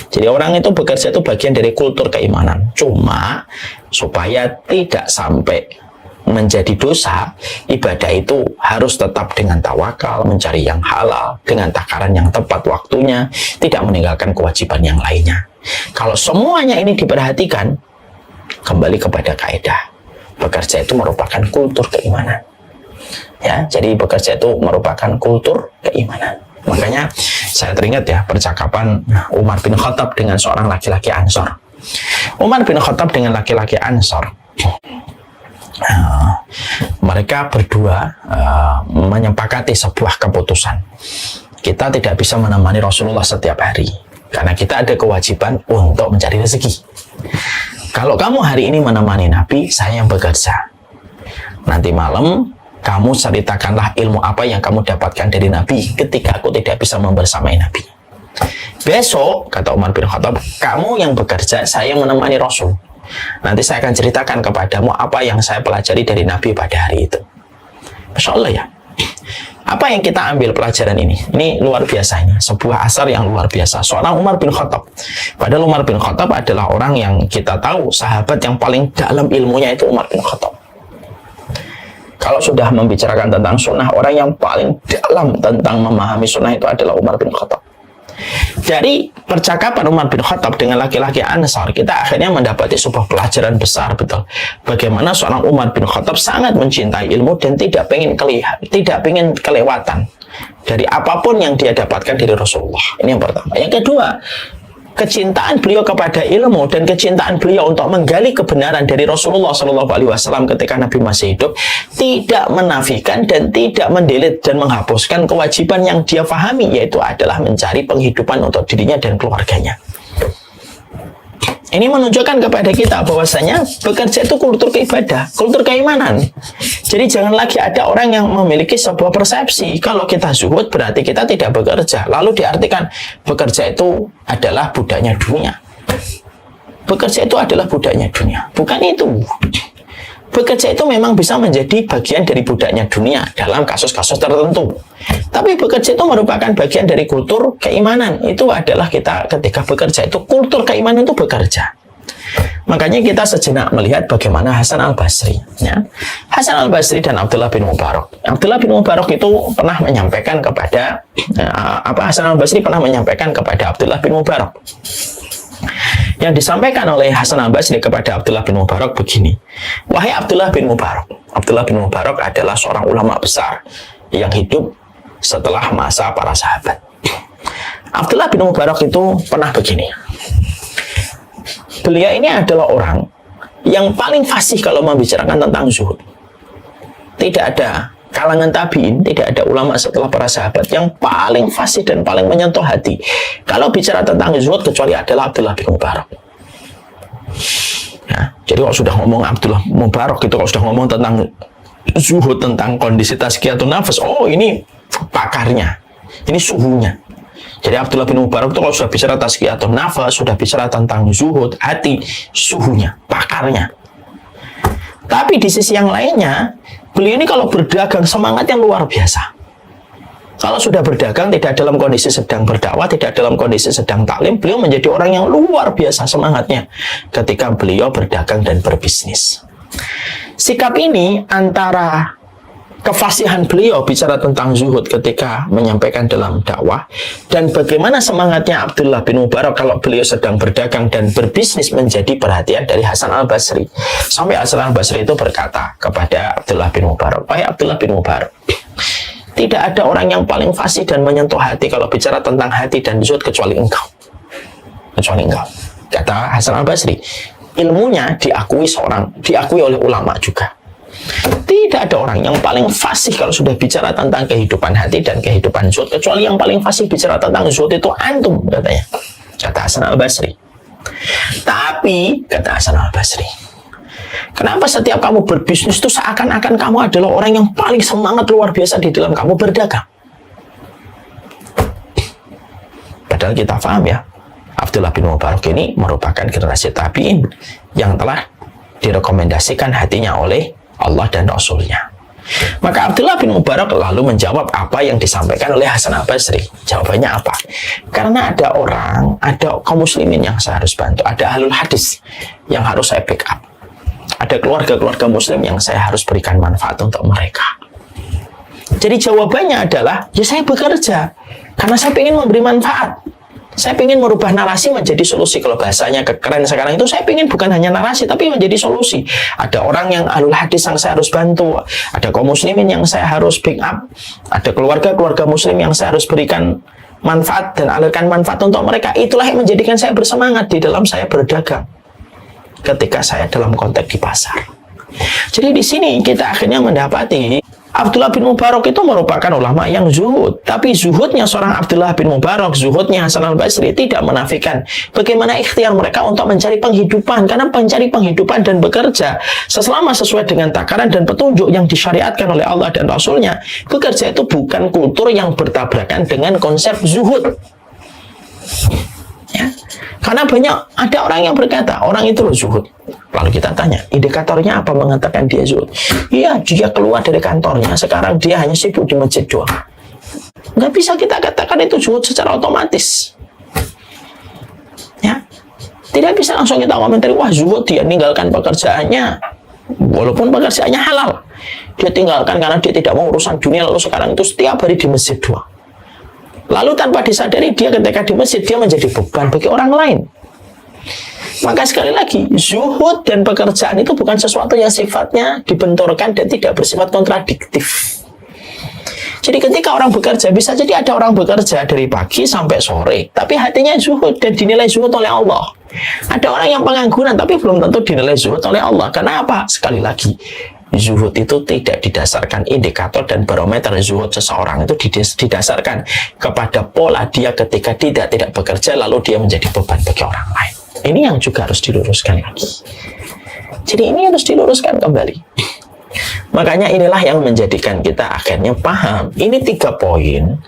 Jadi orang itu bekerja itu bagian dari kultur keimanan. Cuma supaya tidak sampai menjadi dosa, ibadah itu harus tetap dengan tawakal, mencari yang halal, dengan takaran yang tepat waktunya, tidak meninggalkan kewajiban yang lainnya. Kalau semuanya ini diperhatikan, kembali kepada kaidah, bekerja itu merupakan kultur keimanan. Ya, jadi bekerja itu merupakan kultur keimanan. Makanya saya teringat ya percakapan Umar bin Khattab dengan seorang laki-laki Ansor. Umar bin Khattab dengan laki-laki Ansor, mereka berdua menyepakati sebuah keputusan. Kita tidak bisa menemani Rasulullah setiap hari karena kita ada kewajiban untuk mencari rezeki. Kalau kamu hari ini menemani Nabi, saya yang bekerja. Nanti malam kamu ceritakanlah ilmu apa yang kamu dapatkan dari Nabi ketika aku tidak bisa membersamai Nabi. Besok, kata Umar bin Khattab, kamu yang bekerja, saya menemani Rasul. Nanti saya akan ceritakan kepadamu apa yang saya pelajari dari Nabi pada hari itu. Masya Allah ya. Apa yang kita ambil pelajaran ini? Ini luar biasa ini. Sebuah asar yang luar biasa. Seorang Umar bin Khattab. Padahal Umar bin Khattab adalah orang yang kita tahu sahabat yang paling dalam ilmunya itu Umar bin Khattab. Kalau sudah membicarakan tentang sunnah, orang yang paling dalam tentang memahami sunnah itu adalah Umar bin Khattab. Dari percakapan Umar bin Khattab dengan laki-laki Ansar, kita akhirnya mendapati sebuah pelajaran besar betul. Bagaimana seorang Umar bin Khattab sangat mencintai ilmu dan tidak ingin kelewatan dari apapun yang dia dapatkan dari Rasulullah. Ini yang pertama. Yang kedua, kecintaan beliau kepada ilmu dan kecintaan beliau untuk menggali kebenaran dari Rasulullah SAW ketika Nabi masih hidup tidak menafikan dan tidak mendelit dan menghapuskan kewajiban yang dia pahami, yaitu adalah mencari penghidupan untuk dirinya dan keluarganya. Ini menunjukkan kepada kita bahwasanya bekerja itu kultur keibadah, kultur keimanan. Jadi jangan lagi ada orang yang memiliki sebuah persepsi kalau kita zuhud berarti kita tidak bekerja. Lalu diartikan bekerja itu adalah budaknya dunia. Bekerja itu adalah budaknya dunia. Bukan itu. Bekerja itu memang bisa menjadi bagian dari budaknya dunia dalam kasus-kasus tertentu. Tapi bekerja itu merupakan bagian dari kultur keimanan. Itu adalah kita ketika bekerja itu, kultur keimanan itu bekerja. Makanya kita sejenak melihat bagaimana Hasan al-Basri. Ya. Hasan al-Basri dan Abdullah bin Mubarak. Abdullah bin Mubarak itu pernah menyampaikan kepada Hasan al-Basri pernah menyampaikan kepada Abdullah bin Mubarak. Yang disampaikan oleh Hasan al-Basri kepada Abdullah bin Mubarak begini. Wahai Abdullah bin Mubarak. Abdullah bin Mubarak adalah seorang ulama besar yang hidup setelah masa para sahabat. Abdullah bin Mubarak itu pernah begini. Beliau ini adalah orang yang paling fasih kalau membicarakan tentang zuhud. Tidak ada kalangan tabi'in, tidak ada ulama setelah para sahabat yang paling fasih dan paling menyentuh hati kalau bicara tentang zuhud kecuali adalah Abdullah bin Mubarak. Ya, jadi kalau sudah ngomong Abdullah Mubarak itu, kalau sudah ngomong tentang zuhud, tentang kondisi tazkiyatun nafas, oh ini pakarnya, ini suhunya. Jadi Abdullah bin Mubarak itu kalau sudah bicara tazkiyatun nafas, sudah bicara tentang zuhud, hati, suhunya, pakarnya. Tapi di sisi yang lainnya, beliau ini kalau berdagang semangat yang luar biasa. Kalau sudah berdagang tidak dalam kondisi sedang berdakwah, tidak dalam kondisi sedang taklim, beliau menjadi orang yang luar biasa semangatnya ketika beliau berdagang dan berbisnis. Sikap ini antara kefasihan beliau bicara tentang zuhud ketika menyampaikan dalam dakwah dan bagaimana semangatnya Abdullah bin Mubarak kalau beliau sedang berdagang dan berbisnis menjadi perhatian dari Hasan al-Basri. Sampai Hasan al-Basri itu berkata kepada Abdullah bin Mubarak, "Wahai Abdullah bin Mubarak, tidak ada orang yang paling fasih dan menyentuh hati kalau bicara tentang hati dan zuhud kecuali engkau." Kecuali engkau. Kata Hasan al-Basri, ilmunya diakui oleh ulama juga. Tidak ada orang yang paling fasih kalau sudah bicara tentang kehidupan hati dan kehidupan zuhud kecuali yang paling fasih bicara tentang zuhud itu antum, katanya. Kata Hasan al-Basri. Tapi, kata Hasan al-Basri, kenapa setiap kamu berbisnis itu seakan-akan kamu adalah orang yang paling semangat luar biasa di dalam kamu berdagang? Padahal kita paham ya, Abdullah bin Mubarak ini merupakan generasi tabi'in yang telah direkomendasikan hatinya oleh Allah dan Rasulnya. Maka Abdullah bin Mubarak lalu menjawab apa yang disampaikan oleh Hasan al-Basri. Jawabannya apa? Karena ada kaum muslimin yang saya harus bantu, ada ahlul hadis yang harus saya pick up, ada keluarga-keluarga muslim yang saya harus berikan manfaat untuk mereka. Jadi jawabannya adalah, ya saya bekerja karena saya ingin memberi manfaat. Saya ingin merubah narasi menjadi solusi. Kalau bahasanya keren sekarang itu, saya ingin bukan hanya narasi, tapi menjadi solusi. Ada orang yang ahlul hadis yang saya harus bantu, ada kaum muslimin yang saya harus pick up, ada keluarga-keluarga muslim yang saya harus berikan manfaat dan alirkan manfaat untuk mereka. Itulah yang menjadikan saya bersemangat di dalam saya berdagang ketika saya dalam konteks di pasar. Jadi di sini kita akhirnya mendapati Abdullah bin Mubarak itu merupakan ulama yang zuhud. Tapi zuhudnya seorang Abdullah bin Mubarak, zuhudnya Hasan al-Basri tidak menafikan bagaimana ikhtiar mereka untuk mencari penghidupan. Karena mencari penghidupan dan bekerja selama sesuai dengan takaran dan petunjuk yang disyariatkan oleh Allah dan Rasulnya, bekerja itu bukan kultur yang bertabrakan dengan konsep zuhud. Ya. Karena ada orang yang berkata, orang itu loh zuhud. Lalu kita tanya, indikatornya apa mengatakan dia zuhud? Iya, dia keluar dari kantornya, sekarang dia hanya sibuk di masjid doang. Nggak bisa kita katakan itu zuhud secara otomatis. Ya, tidak bisa langsung kita komentari, wah zuhud dia meninggalkan pekerjaannya, walaupun pekerjaannya halal. Dia tinggalkan karena dia tidak mau urusan dunia, lalu sekarang itu setiap hari di masjid doang. Lalu tanpa disadari dia ketika di masjid dia menjadi beban bagi orang lain. Maka sekali lagi, zuhud dan pekerjaan itu bukan sesuatu yang sifatnya dibenturkan dan tidak bersifat kontradiktif. Jadi ketika orang bekerja, bisa jadi ada orang bekerja dari pagi sampai sore, tapi hatinya zuhud dan dinilai zuhud oleh Allah. Ada orang yang pengangguran, tapi belum tentu dinilai zuhud oleh Allah. Kenapa? Sekali lagi, zuhud itu tidak didasarkan indikator dan barometer. Zuhud seseorang itu didasarkan kepada pola dia ketika tidak bekerja, lalu dia menjadi beban bagi orang lain. Ini yang juga harus diluruskan lagi. Jadi ini harus diluruskan kembali. Makanya inilah yang menjadikan kita akhirnya paham. Ini 3 poin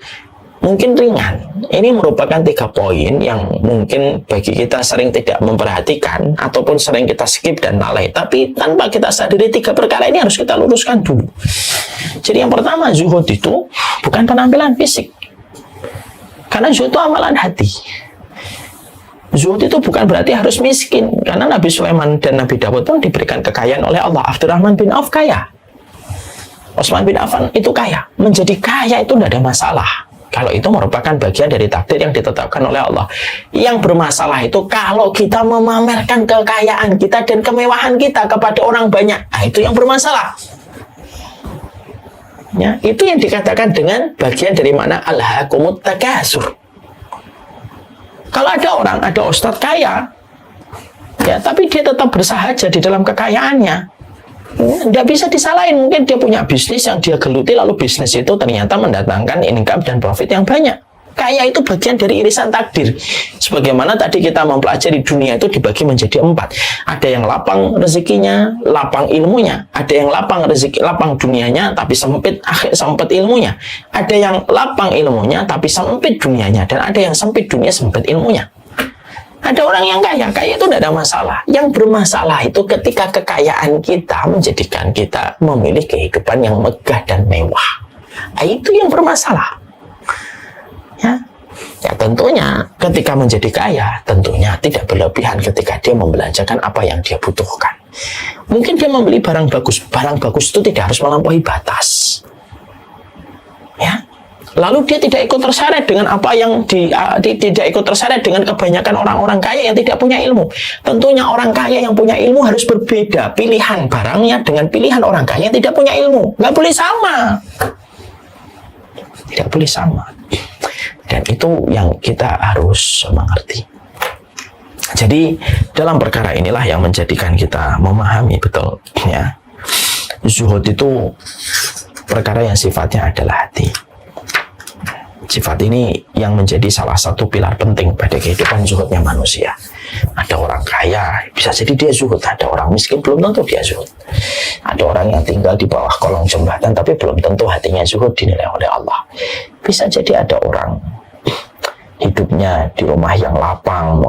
mungkin ringan. Ini merupakan 3 poin yang mungkin bagi kita sering tidak memperhatikan ataupun sering kita skip dan lalai. Tapi tanpa kita sadari 3 perkara ini harus kita luruskan dulu. Jadi yang pertama, zuhud itu bukan penampilan fisik. Karena zuhud itu amalan hati. Zuhud itu bukan berarti harus miskin. Karena Nabi Sulaiman dan Nabi Dawud pun diberikan kekayaan oleh Allah. Abdurrahman bin Auf kaya. Utsman bin Affan itu kaya. Menjadi kaya itu tidak ada masalah. Kalau itu merupakan bagian dari takdir yang ditetapkan oleh Allah. Yang bermasalah itu kalau kita memamerkan kekayaan kita dan kemewahan kita kepada orang banyak. Nah, itu yang bermasalah. Ya, itu yang dikatakan dengan bagian dari mana alhaakumut takasur. Kalau ada ustadz kaya, ya, tapi dia tetap bersahaja di dalam kekayaannya. Nggak bisa disalahin, mungkin dia punya bisnis yang dia geluti, lalu bisnis itu ternyata mendatangkan income dan profit yang banyak. Kaya itu bagian dari irisan takdir. Sebagaimana tadi kita mempelajari dunia itu dibagi menjadi 4. Ada yang lapang rezekinya, lapang ilmunya. Ada yang lapang dunianya, tapi sempit ilmunya. Ada yang lapang ilmunya, tapi sempit dunianya. Dan ada yang sempit dunia, sempit ilmunya. Ada orang yang kaya itu tidak ada masalah. Yang bermasalah itu ketika kekayaan kita menjadikan kita memilih kehidupan yang megah dan mewah. Nah, itu yang bermasalah. Ya tentunya ketika menjadi kaya, tentunya tidak berlebihan ketika dia membelanjakan apa yang dia butuhkan. Mungkin dia membeli barang bagus itu tidak harus melampaui batas. Ya. Lalu dia tidak ikut terseret dengan apa yang tidak ikut terseret dengan kebanyakan orang-orang kaya yang tidak punya ilmu. Tentunya orang kaya yang punya ilmu harus berbeda pilihan barangnya dengan pilihan orang kaya yang tidak punya ilmu. Nggak boleh sama. Tidak boleh sama. Dan itu yang kita harus mengerti. Jadi dalam perkara inilah yang menjadikan kita memahami betul, ya. Zuhud itu perkara yang sifatnya adalah hati. Sifat ini yang menjadi salah satu pilar penting pada kehidupan zuhudnya manusia. Ada orang kaya, bisa jadi dia zuhud. Ada orang miskin, belum tentu dia zuhud. Ada orang yang tinggal di bawah kolong jembatan, tapi belum tentu hatinya zuhud dinilai oleh Allah. Bisa jadi ada orang hidupnya di rumah yang lapang,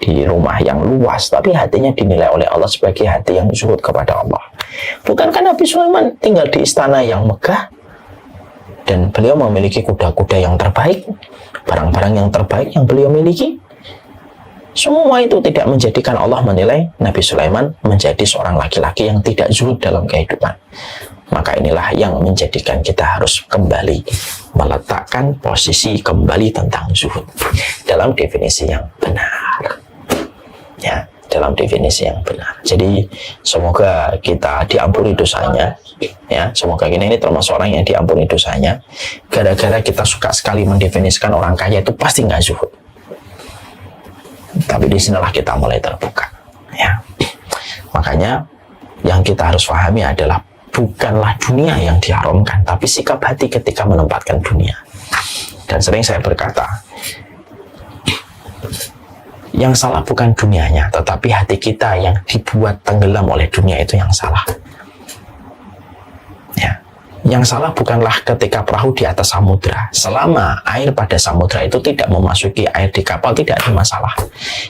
di rumah yang luas, tapi hatinya dinilai oleh Allah sebagai hati yang zuhud kepada Allah. Bukankah Nabi Sulaiman tinggal di istana yang megah? Dan beliau memiliki kuda-kuda yang terbaik, barang-barang yang terbaik yang beliau miliki. Semua itu tidak menjadikan Allah menilai Nabi Sulaiman menjadi seorang laki-laki yang tidak zuhud dalam kehidupan. Maka inilah yang menjadikan kita harus kembali meletakkan posisi kembali tentang zuhud dalam definisi yang benar. Ya, dalam definisi yang benar. Jadi semoga kita diampuni dosanya. Ya, semoga ini termasuk orang yang diampuni dosanya. Gara-gara kita suka sekali mendefinisikan orang kaya itu pasti nggak zuhud. Tapi disinilah kita mulai terbuka. Ya, makanya yang kita harus pahami adalah bukanlah dunia yang diharamkan, tapi sikap hati ketika menempatkan dunia. Dan sering saya berkata, yang salah bukan dunianya, tetapi hati kita yang dibuat tenggelam oleh dunia itu yang salah. Ya. Yang salah bukanlah ketika perahu di atas samudra. Selama air pada samudra itu tidak memasuki air di kapal, tidak ada masalah.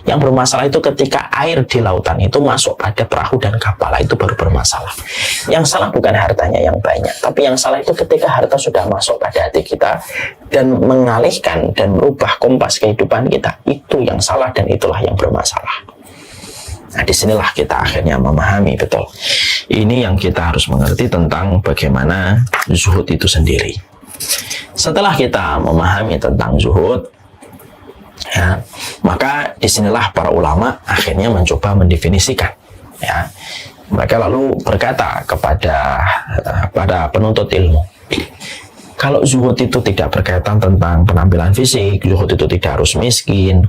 Yang bermasalah itu ketika air di lautan itu masuk pada perahu dan kapal, itu baru bermasalah. Yang salah bukan hartanya yang banyak, tapi yang salah itu ketika harta sudah masuk pada hati kita dan mengalihkan dan merubah kompas kehidupan kita. Itu yang salah dan itulah yang bermasalah. Nah, disinilah kita akhirnya memahami betul. Ini yang kita harus mengerti tentang bagaimana zuhud itu sendiri. Setelah kita memahami tentang zuhud, ya, maka disinilah para ulama akhirnya mencoba mendefinisikan. Ya, mereka lalu berkata kepada para penuntut ilmu, kalau zuhud itu tidak berkaitan tentang penampilan fisik, zuhud itu tidak harus miskin,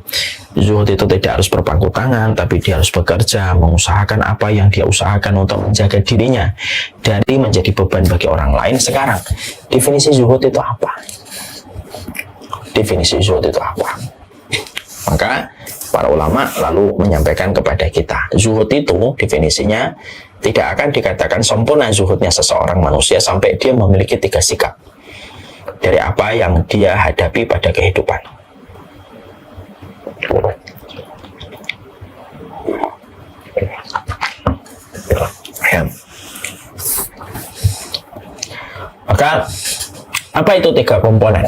zuhud itu tidak harus berpangku tangan, tapi dia harus bekerja, mengusahakan apa yang dia usahakan untuk menjaga dirinya dari menjadi beban bagi orang lain. Sekarang, definisi zuhud itu apa? Definisi zuhud itu apa? Maka para ulama lalu menyampaikan kepada kita, zuhud itu definisinya tidak akan dikatakan sempurna zuhudnya seseorang manusia sampai dia memiliki 3 sikap. dari apa yang dia hadapi pada kehidupan. Ya. Maka apa itu 3 komponen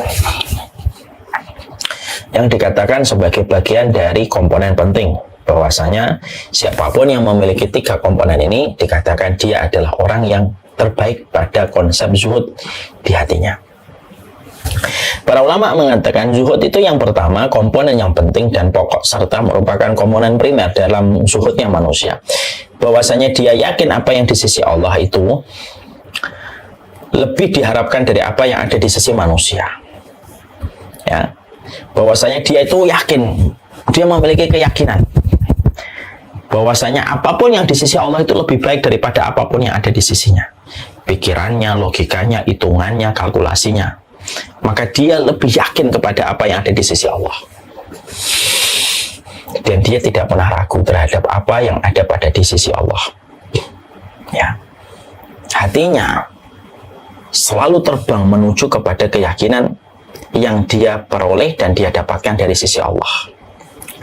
yang dikatakan sebagai bagian dari komponen penting? Bahwasanya siapapun yang memiliki 3 komponen ini dikatakan dia adalah orang yang terbaik pada konsep zuhud di hatinya. Para ulama mengatakan zuhud itu yang pertama, komponen yang penting dan pokok, serta merupakan komponen primer dalam zuhudnya manusia. Bahwasanya dia yakin apa yang di sisi Allah itu lebih diharapkan dari apa yang ada di sisi manusia. Ya, bahwasanya dia itu yakin, dia memiliki keyakinan bahwasanya apapun yang di sisi Allah itu lebih baik daripada apapun yang ada di sisinya. Pikirannya, logikanya, hitungannya, kalkulasinya. Maka dia lebih yakin kepada apa yang ada di sisi Allah. Dan dia tidak pernah ragu terhadap apa yang ada pada di sisi Allah. Ya. Hatinya selalu terbang menuju kepada keyakinan yang dia peroleh dan dia dapatkan dari sisi Allah.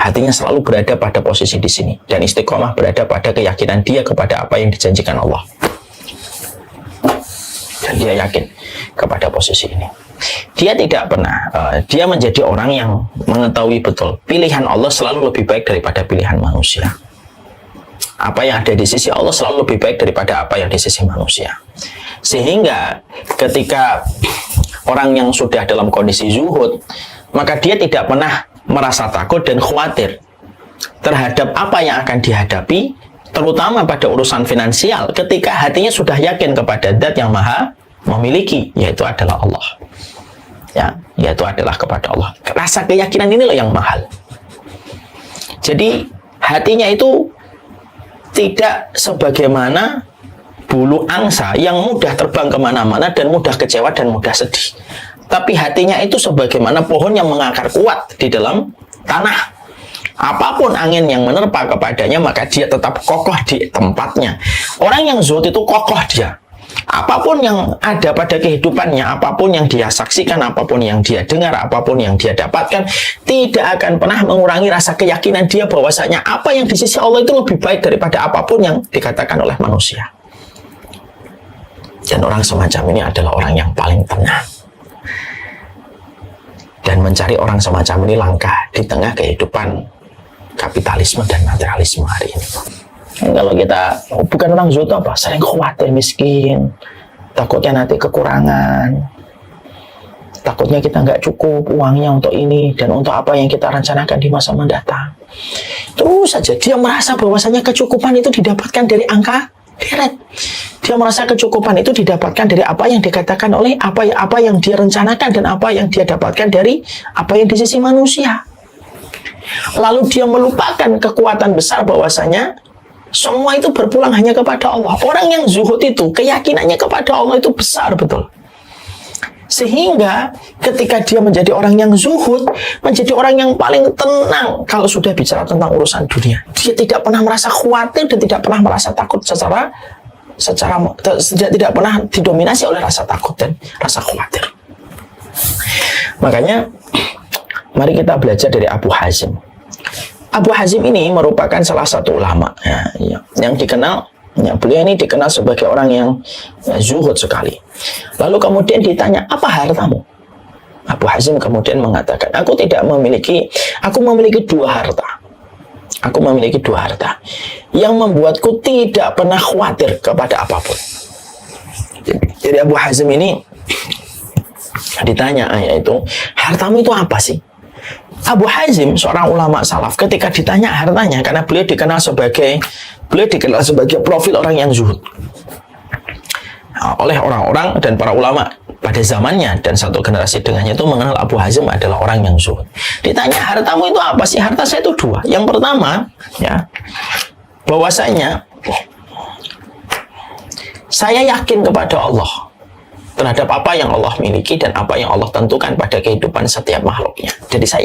Hatinya selalu berada pada posisi di sini dan istiqomah berada pada keyakinan dia kepada apa yang dijanjikan Allah. Dan dia yakin kepada posisi ini. Dia tidak pernah, dia menjadi orang yang mengetahui betul pilihan Allah selalu lebih baik daripada pilihan manusia. Apa yang ada di sisi Allah selalu lebih baik daripada apa yang di sisi manusia. Sehingga ketika orang yang sudah dalam kondisi zuhud, maka dia tidak pernah merasa takut dan khawatir terhadap apa yang akan dihadapi, terutama pada urusan finansial, ketika hatinya sudah yakin kepada Zat yang Maha memiliki, yaitu adalah Allah. Ya, yaitu adalah kepada Allah. Rasa keyakinan inilah yang mahal. Jadi hatinya itu tidak sebagaimana bulu angsa yang mudah terbang kemana-mana dan mudah kecewa dan mudah sedih. Tapi hatinya itu sebagaimana pohon yang mengakar kuat di dalam tanah. Apapun angin yang menerpa kepadanya, maka dia tetap kokoh di tempatnya. Orang yang zuhud itu kokoh dia. Apapun yang ada pada kehidupannya, apapun yang dia saksikan, apapun yang dia dengar, apapun yang dia dapatkan, tidak akan pernah mengurangi rasa keyakinan dia bahwasanya apa yang di sisi Allah itu lebih baik daripada apapun yang dikatakan oleh manusia. Dan orang semacam ini adalah orang yang paling tenang. Dan mencari orang semacam ini langka di tengah kehidupan kapitalisme dan materialisme hari ini. Kalau kita bukan orang zuhud apa, sering khawatir miskin, takutnya nanti kekurangan, takutnya kita nggak cukup uangnya untuk ini dan untuk apa yang kita rencanakan di masa mendatang. Terus saja dia merasa bahwasanya kecukupan itu didapatkan dari angka deret. Dia merasa kecukupan itu didapatkan dari apa yang dikatakan oleh apa yang dia rencanakan dan apa yang dia dapatkan dari apa yang di sisi manusia. Lalu dia melupakan kekuatan besar bahwasanya semua itu berpulang hanya kepada Allah. Orang yang zuhud itu keyakinannya kepada Allah itu besar betul. Sehingga ketika dia menjadi orang yang zuhud, menjadi orang yang paling tenang kalau sudah bicara tentang urusan dunia. Dia tidak pernah merasa khawatir dan tidak pernah merasa takut tidak pernah didominasi oleh rasa takut dan rasa khawatir. Makanya mari kita belajar dari Abu Hazim. Abu Hazim ini merupakan salah satu ulama yang dikenal, beliau ini dikenal sebagai orang yang zuhud sekali. Lalu kemudian ditanya, apa hartamu? Abu Hazim kemudian mengatakan, aku memiliki 2 harta. Aku memiliki 2 harta yang membuatku tidak pernah khawatir kepada apapun. Jadi Abu Hazim ini ditanya, yaitu hartamu itu apa sih? Abu Hazim, seorang ulama salaf, ketika ditanya hartanya, karena beliau dikenal sebagai profil orang yang zuhud oleh orang-orang dan para ulama pada zamannya dan satu generasi dengannya itu mengenal Abu Hazim adalah orang yang zuhud. Ditanya, hartamu itu apa sih? Harta saya itu 2. Yang pertama, bahwasanya saya yakin kepada Allah terhadap apa yang Allah miliki dan apa yang Allah tentukan pada kehidupan setiap makhluknya. Jadi saya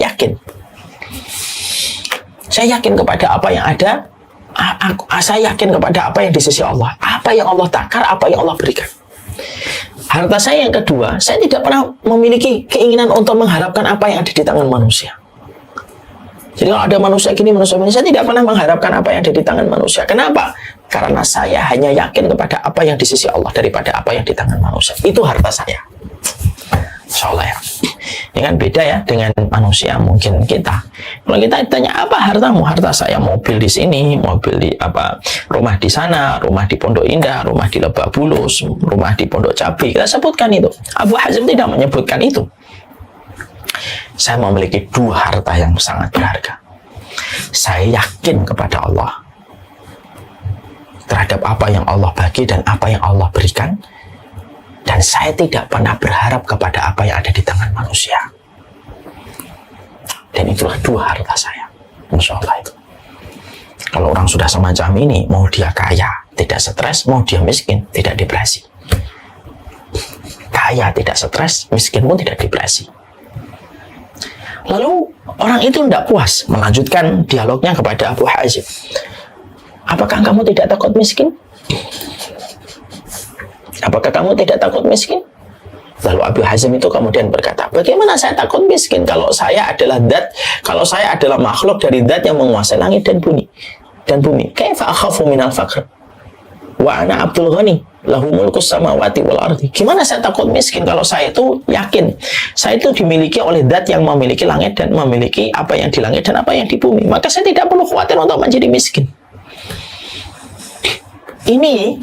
yakin kepada apa yang ada. Saya yakin kepada apa yang di sisi Allah, apa yang Allah takar, apa yang Allah berikan. Harta saya yang kedua, saya tidak pernah memiliki keinginan untuk mengharapkan apa yang ada di tangan manusia. Jadi kalau ada manusia gini, manusia ini, saya tidak pernah mengharapkan apa yang ada di tangan manusia. Kenapa? Karena saya hanya yakin kepada apa yang di sisi Allah daripada apa yang di tangan manusia. Itu harta saya. Insya Allah ya. Ini kan beda ya dengan manusia mungkin kita. Kalau kita tanya apa hartamu? Harta saya mobil di sini, mobil di apa, rumah di sana, rumah di Pondok Indah, rumah di Lebak Bulus, rumah di Pondok Cabai. Kita sebutkan itu. Abu Hazim tidak menyebutkan itu. Saya memiliki dua harta yang sangat berharga. Saya yakin kepada Allah terhadap apa yang Allah bagi dan apa yang Allah berikan, dan saya tidak pernah berharap kepada apa yang ada di tangan manusia. Dan itulah dua harta saya. Masya Allah itu. Kalau orang sudah semacam ini, mau dia kaya tidak stres, mau dia miskin tidak depresi. Kaya tidak stres, miskin pun tidak depresi. Lalu orang itu tidak puas, melanjutkan dialognya kepada Abu Hazim. Apakah kamu tidak takut miskin? Apakah kamu tidak takut miskin? Lalu Abu Hazim itu kemudian berkata, bagaimana saya takut miskin kalau saya adalah zat, kalau saya adalah makhluk dari zat yang menguasai langit dan bumi. Kaifa akhafu minal faqr? Wa ana Abdul Ghani, lahu mulkus samawati wal ardi. Gimana saya takut miskin kalau saya itu yakin saya itu dimiliki oleh zat yang memiliki langit dan memiliki apa yang di langit dan apa yang di bumi. Maka saya tidak perlu khawatir untuk menjadi miskin. Ini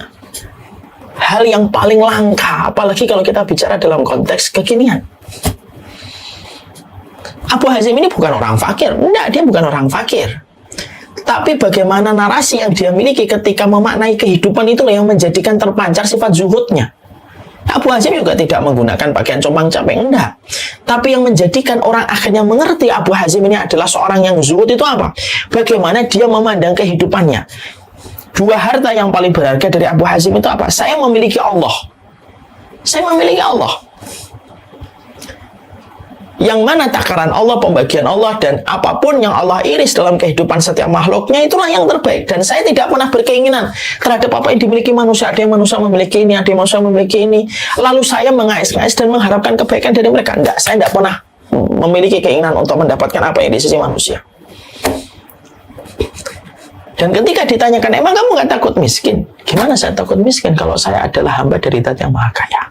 hal yang paling langka, apalagi kalau kita bicara dalam konteks kekinian. Abu Hazim ini bukan orang fakir. Enggak, dia bukan orang fakir. Tapi bagaimana narasi yang dia miliki ketika memaknai kehidupan itulah yang menjadikan terpancar sifat zuhudnya. Abu Hazim juga tidak menggunakan pakaian compang-camping, enggak. Tapi yang menjadikan orang akhirnya mengerti Abu Hazim ini adalah seorang yang zuhud itu apa? Bagaimana dia memandang kehidupannya. Dua harta yang paling berharga dari Abu Hazim itu apa? Saya memiliki Allah. Saya memiliki Allah. Yang mana takaran Allah, pembagian Allah, dan apapun yang Allah iris dalam kehidupan setiap makhluknya, itulah yang terbaik. Dan saya tidak pernah berkeinginan terhadap apa yang dimiliki manusia. Ada yang manusia memiliki ini, ada yang manusia memiliki ini. Lalu saya mengais-ngais dan mengharapkan kebaikan dari mereka. Enggak, saya tidak pernah memiliki keinginan untuk mendapatkan apa yang di sisi manusia. Dan ketika ditanyakan, emang kamu nggak takut miskin? Gimana saya takut miskin kalau saya adalah hamba dari Zat yang Maha Kaya?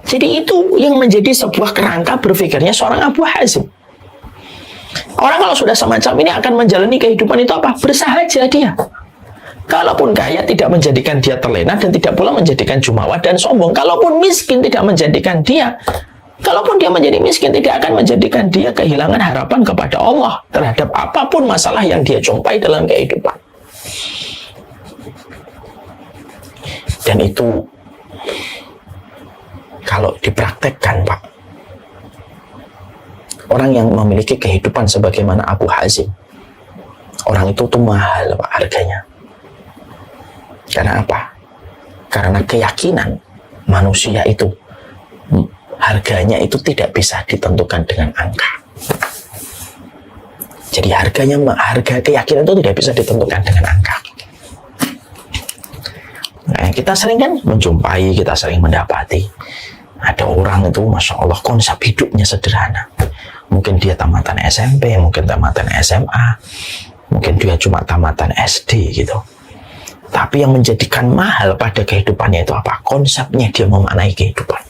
Jadi itu yang menjadi sebuah kerangka berpikirnya seorang Abu Hazim. Orang kalau sudah semacam ini akan menjalani kehidupan itu apa? Bersahaja dia. Kalaupun kaya tidak menjadikan dia terlena dan tidak pula menjadikan jumawa dan sombong. Kalaupun miskin tidak menjadikan dia, kalaupun dia menjadi miskin tidak akan menjadikan dia kehilangan harapan kepada Allah terhadap apapun masalah yang dia jumpai dalam kehidupan. Dan itu kalau dipraktekkan, Pak, orang yang memiliki kehidupan sebagaimana Abu Hazim, orang itu tuh mahal, Pak, harganya. Karena apa? Karena keyakinan manusia itu harganya itu tidak bisa ditentukan dengan angka. Jadi harga keyakinan itu tidak bisa ditentukan dengan angka. Nah, kita sering kan menjumpai, kita sering mendapati ada orang itu, Masya Allah, konsep hidupnya sederhana. Mungkin dia tamatan SMP, mungkin tamatan SMA, mungkin dia cuma tamatan SD gitu. Tapi yang menjadikan mahal pada kehidupannya itu apa? Konsepnya dia memaknai kehidupan.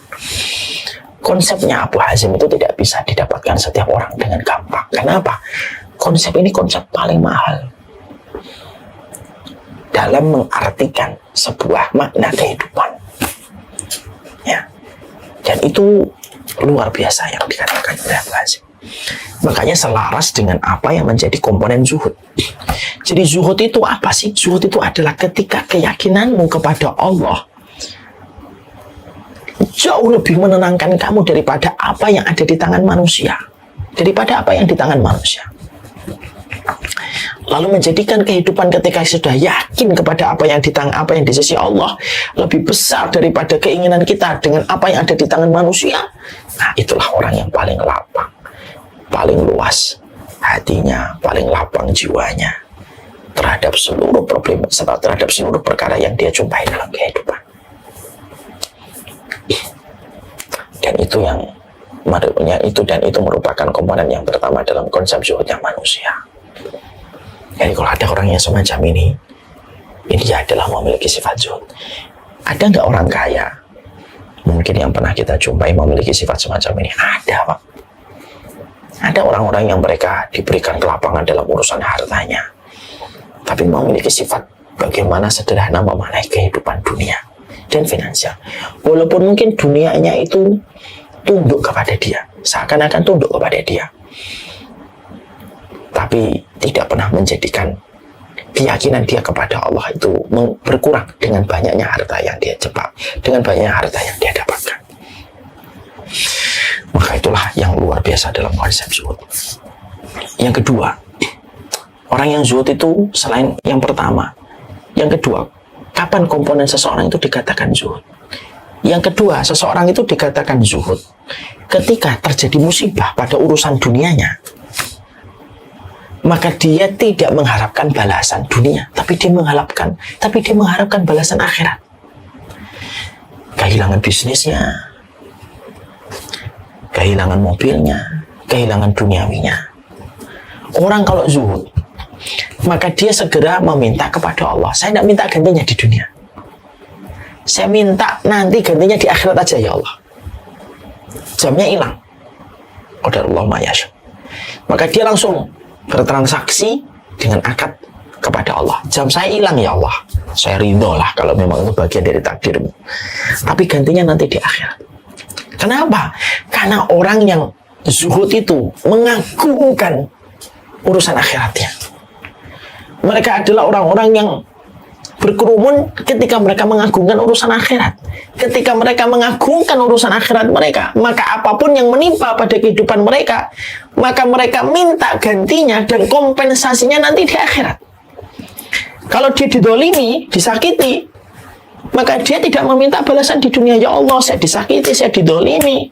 Konsepnya Abu Hazim itu tidak bisa didapatkan setiap orang dengan gampang. Kenapa? Konsep ini konsep paling mahal dalam mengartikan sebuah makna kehidupan. Ya. Dan itu luar biasa yang dikatakan oleh Abu Hazim. Makanya selaras dengan apa yang menjadi komponen zuhud. Jadi zuhud itu apa sih? Zuhud itu adalah ketika keyakinanmu kepada Allah jauh lebih menenangkan kamu daripada apa yang ada di tangan manusia. Daripada apa yang di tangan manusia. Lalu menjadikan kehidupan ketika sudah yakin kepada apa yang di sisi Allah lebih besar daripada keinginan kita dengan apa yang ada di tangan manusia. Nah, itulah orang yang paling lapang, paling luas hatinya, paling lapang jiwanya terhadap seluruh problem, terhadap seluruh perkara yang dia jumpai dalam kehidupan. Dan itu yang itu merupakan komponen yang pertama dalam konsep zuhudnya manusia. Jadi kalau ada orang yang semacam ini dia adalah memiliki sifat zuhud. Ada nggak orang kaya mungkin yang pernah kita jumpai memiliki sifat semacam ini? Ada, Pak. Ada orang-orang yang mereka diberikan kelapangan dalam urusan hartanya, tapi memiliki sifat bagaimana sederhana memaknai kehidupan dunia dan finansial. Walaupun mungkin dunianya itu tunduk kepada dia, seakan-akan tunduk kepada dia, tapi tidak pernah menjadikan keyakinan dia kepada Allah itu berkurang dengan banyaknya harta yang dia cepat, dengan banyaknya harta yang dia dapatkan. Maka itulah yang luar biasa dalam konsep zuhud. Yang kedua, orang yang zuhud itu selain yang pertama, yang kedua, kapan komponen seseorang itu dikatakan zuhud? Yang kedua, seseorang itu dikatakan zuhud ketika terjadi musibah pada urusan dunianya, maka dia tidak mengharapkan balasan dunia, tapi dia mengharapkan balasan akhirat. Kehilangan bisnisnya, kehilangan mobilnya, kehilangan duniawinya. Orang kalau zuhud, maka dia segera meminta kepada Allah, saya tidak minta gantinya di dunia, saya minta nanti gantinya di akhirat aja ya Allah. Jamnya hilang, qadarullah ma yasha. Maka dia langsung bertransaksi dengan akad kepada Allah. Jam saya hilang ya Allah, saya ridho lah kalau memang itu bagian dari takdirmu, tapi gantinya nanti di akhirat. Kenapa? Karena orang yang zuhud itu mengagungkan urusan akhiratnya. Mereka adalah orang-orang yang berkerumun ketika mereka mengagungkan urusan akhirat. Ketika mereka mengagungkan urusan akhirat mereka, maka apapun yang menimpa pada kehidupan mereka, maka mereka minta gantinya dan kompensasinya nanti di akhirat. Kalau dia didolimi, disakiti, maka dia tidak meminta balasan di dunia. Ya Allah, saya disakiti, saya didolimi,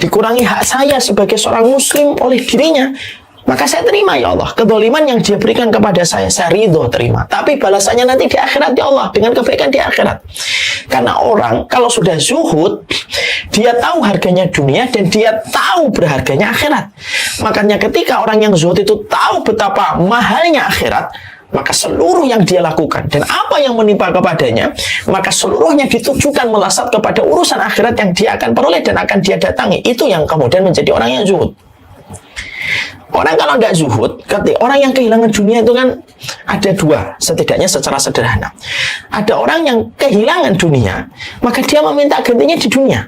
dikurangi hak saya sebagai seorang muslim oleh dirinya, maka saya terima ya Allah kedoliman yang dia berikan kepada saya ridho terima, tapi balasannya nanti di akhirat ya Allah, dengan kebaikan di akhirat. Karena orang kalau sudah zuhud, dia tahu harganya dunia dan dia tahu berharganya akhirat. Makanya ketika orang yang zuhud itu tahu betapa mahalnya akhirat, maka seluruh yang dia lakukan dan apa yang menimpa kepadanya, maka seluruhnya ditujukan melasat kepada urusan akhirat yang dia akan peroleh dan akan dia datangi. Itu yang kemudian menjadi orang yang zuhud. Orang kalau nggak zuhud, orang yang kehilangan dunia itu kan ada dua, setidaknya secara sederhana. Ada orang yang kehilangan dunia, maka dia meminta gantinya di dunia.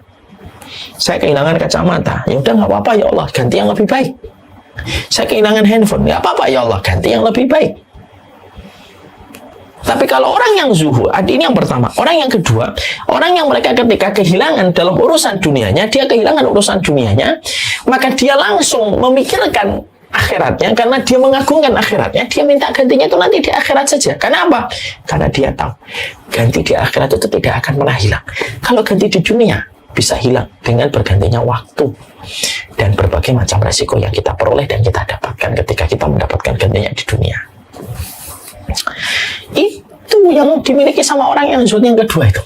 Saya kehilangan kacamata, ya udah nggak apa-apa ya Allah, ganti yang lebih baik. Saya kehilangan handphone, nggak apa-apa ya Allah, ganti yang lebih baik. Tapi kalau orang yang zuhud, ini yang pertama. Orang yang kedua, orang yang mereka ketika kehilangan dalam urusan dunianya, dia kehilangan urusan dunianya, maka dia langsung memikirkan akhiratnya, karena dia mengagungkan akhiratnya, dia minta gantinya itu nanti di akhirat saja. Kenapa? Karena dia tahu ganti di akhirat itu tidak akan pernah hilang. Kalau ganti di dunia bisa hilang dengan bergantinya waktu dan berbagai macam resiko yang kita peroleh dan kita dapatkan ketika kita mendapatkan gantinya di dunia. Itu yang dimiliki sama orang yang zuhud yang kedua itu.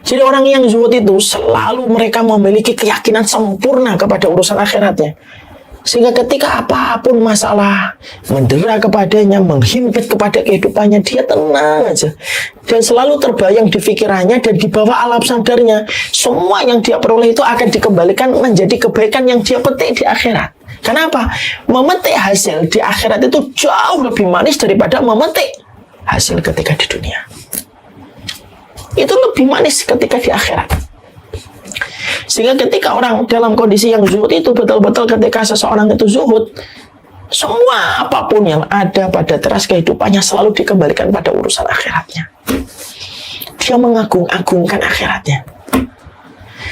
Jadi orang yang zuhud itu selalu mereka memiliki keyakinan sempurna kepada urusan akhiratnya. Sehingga ketika apapun masalah mendera kepadanya, menghimpit kepada kehidupannya, dia tenang aja. Dan selalu terbayang di pikirannya dan di bawah alam sadarnya, semua yang dia peroleh itu akan dikembalikan menjadi kebaikan yang dia petik di akhirat. Kenapa? Memetik hasil di akhirat itu jauh lebih manis daripada memetik hasil ketika di dunia. Itu lebih manis ketika di akhirat. Sehingga ketika orang dalam kondisi yang zuhud itu betul-betul ketika seseorang itu zuhud, semua apapun yang ada pada teras kehidupannya selalu dikembalikan pada urusan akhiratnya. Dia mengagung-agungkan akhiratnya.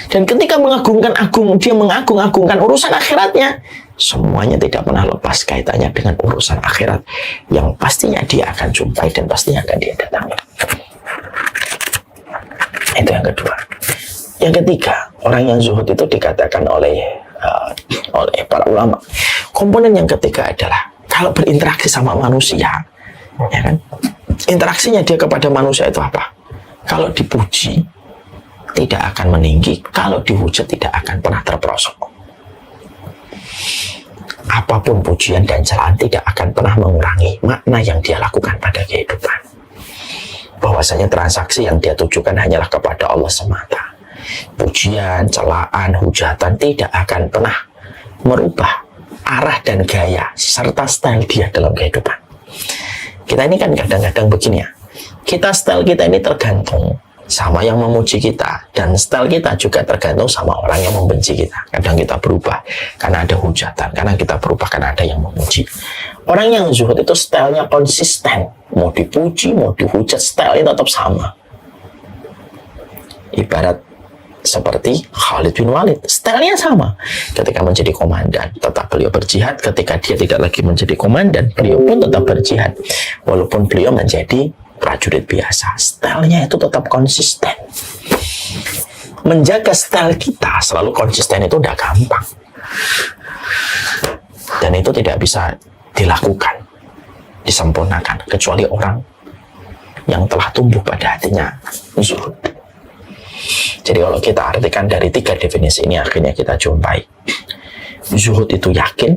Dan ketika dia mengagung-agungkan urusan akhiratnya, semuanya tidak pernah lepas kaitannya dengan urusan akhirat yang pastinya dia akan jumpai dan pastinya akan dia datangi. Itu yang kedua. Yang ketiga, orang yang zuhud itu dikatakan oleh para ulama, komponen yang ketiga adalah kalau berinteraksi sama manusia, ya kan? Interaksinya dia kepada manusia itu apa? Kalau dipuji, tidak akan meninggi, kalau dihujat tidak akan pernah terperosok. Apapun pujian dan celaan tidak akan pernah mengurangi makna yang dia lakukan pada kehidupan. Bahwasanya transaksi yang dia tujukan hanyalah kepada Allah semata. Pujian, celaan, hujatan tidak akan pernah merubah arah dan gaya serta style dia dalam kehidupan. Kita ini kan kadang-kadang begini ya, style kita ini tergantung sama yang memuji kita, dan style kita juga tergantung sama orang yang membenci kita. Kadang kita berubah karena ada hujatan, kadang kita berubah karena ada yang memuji. Orang yang zuhud itu stylenya konsisten, mau dipuji, mau dihujat, stylenya tetap sama. Ibarat seperti Khalid bin Walid, stylenya sama. Ketika menjadi komandan, tetap beliau berjihad. Ketika dia tidak lagi menjadi komandan, beliau pun tetap berjihad. Walaupun beliau menjadi prajurit biasa, stylenya itu tetap konsisten. Menjaga style kita selalu konsisten itu udah gampang, dan itu tidak bisa dilakukan, disempurnakan, kecuali orang yang telah tumbuh pada hatinya zuhud. Jadi kalau kita artikan dari 3 definisi ini, akhirnya kita jumpai zuhud itu yakin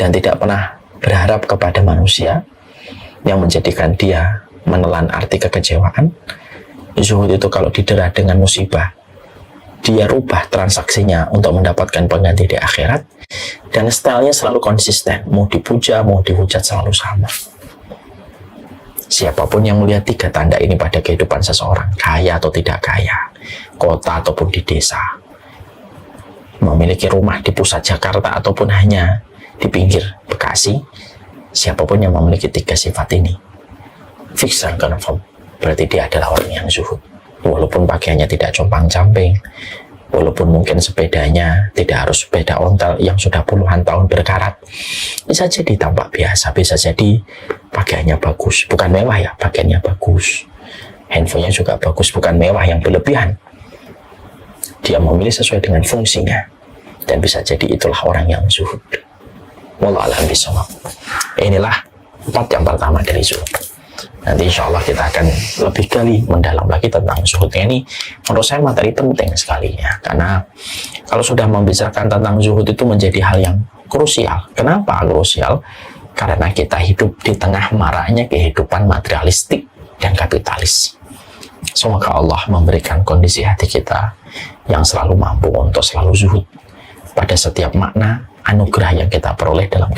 dan tidak pernah berharap kepada manusia yang menjadikan dia menelan arti kekecewaan. Zuhud itu kalau didera dengan musibah, dia rubah transaksinya untuk mendapatkan pengganti di akhirat, dan stylenya selalu konsisten, mau dipuja, mau dihujat selalu sama. Siapapun yang melihat 3 tanda ini pada kehidupan seseorang, kaya atau tidak kaya, kota ataupun di desa, memiliki rumah di pusat Jakarta ataupun hanya di pinggir Bekasi, siapapun yang memiliki 3 sifat ini, fix dan confirm, berarti dia adalah orang yang zuhud. Walaupun pakaiannya tidak compang-camping, walaupun mungkin sepedanya tidak harus sepeda ontel yang sudah puluhan tahun berkarat, bisa jadi tampak biasa, bisa jadi pakaiannya bagus, bukan mewah ya, pakaiannya bagus, handphonenya juga bagus, bukan mewah yang berlebihan. Dia memilih sesuai dengan fungsinya, dan bisa jadi itulah orang yang zuhud. Wallahu a'lam bishawab. Inilah 4 yang pertama dari zuhud. Nanti insya Allah kita akan lebih gali mendalam lagi tentang zuhudnya ini. Menurut saya materi penting sekali ya, karena kalau sudah membicarakan tentang zuhud itu menjadi hal yang krusial. Kenapa krusial? Karena kita hidup di tengah maraknya kehidupan materialistik dan kapitalis. Semoga Allah memberikan kondisi hati kita yang selalu mampu untuk selalu zuhud pada setiap makna anugerah yang kita peroleh dalam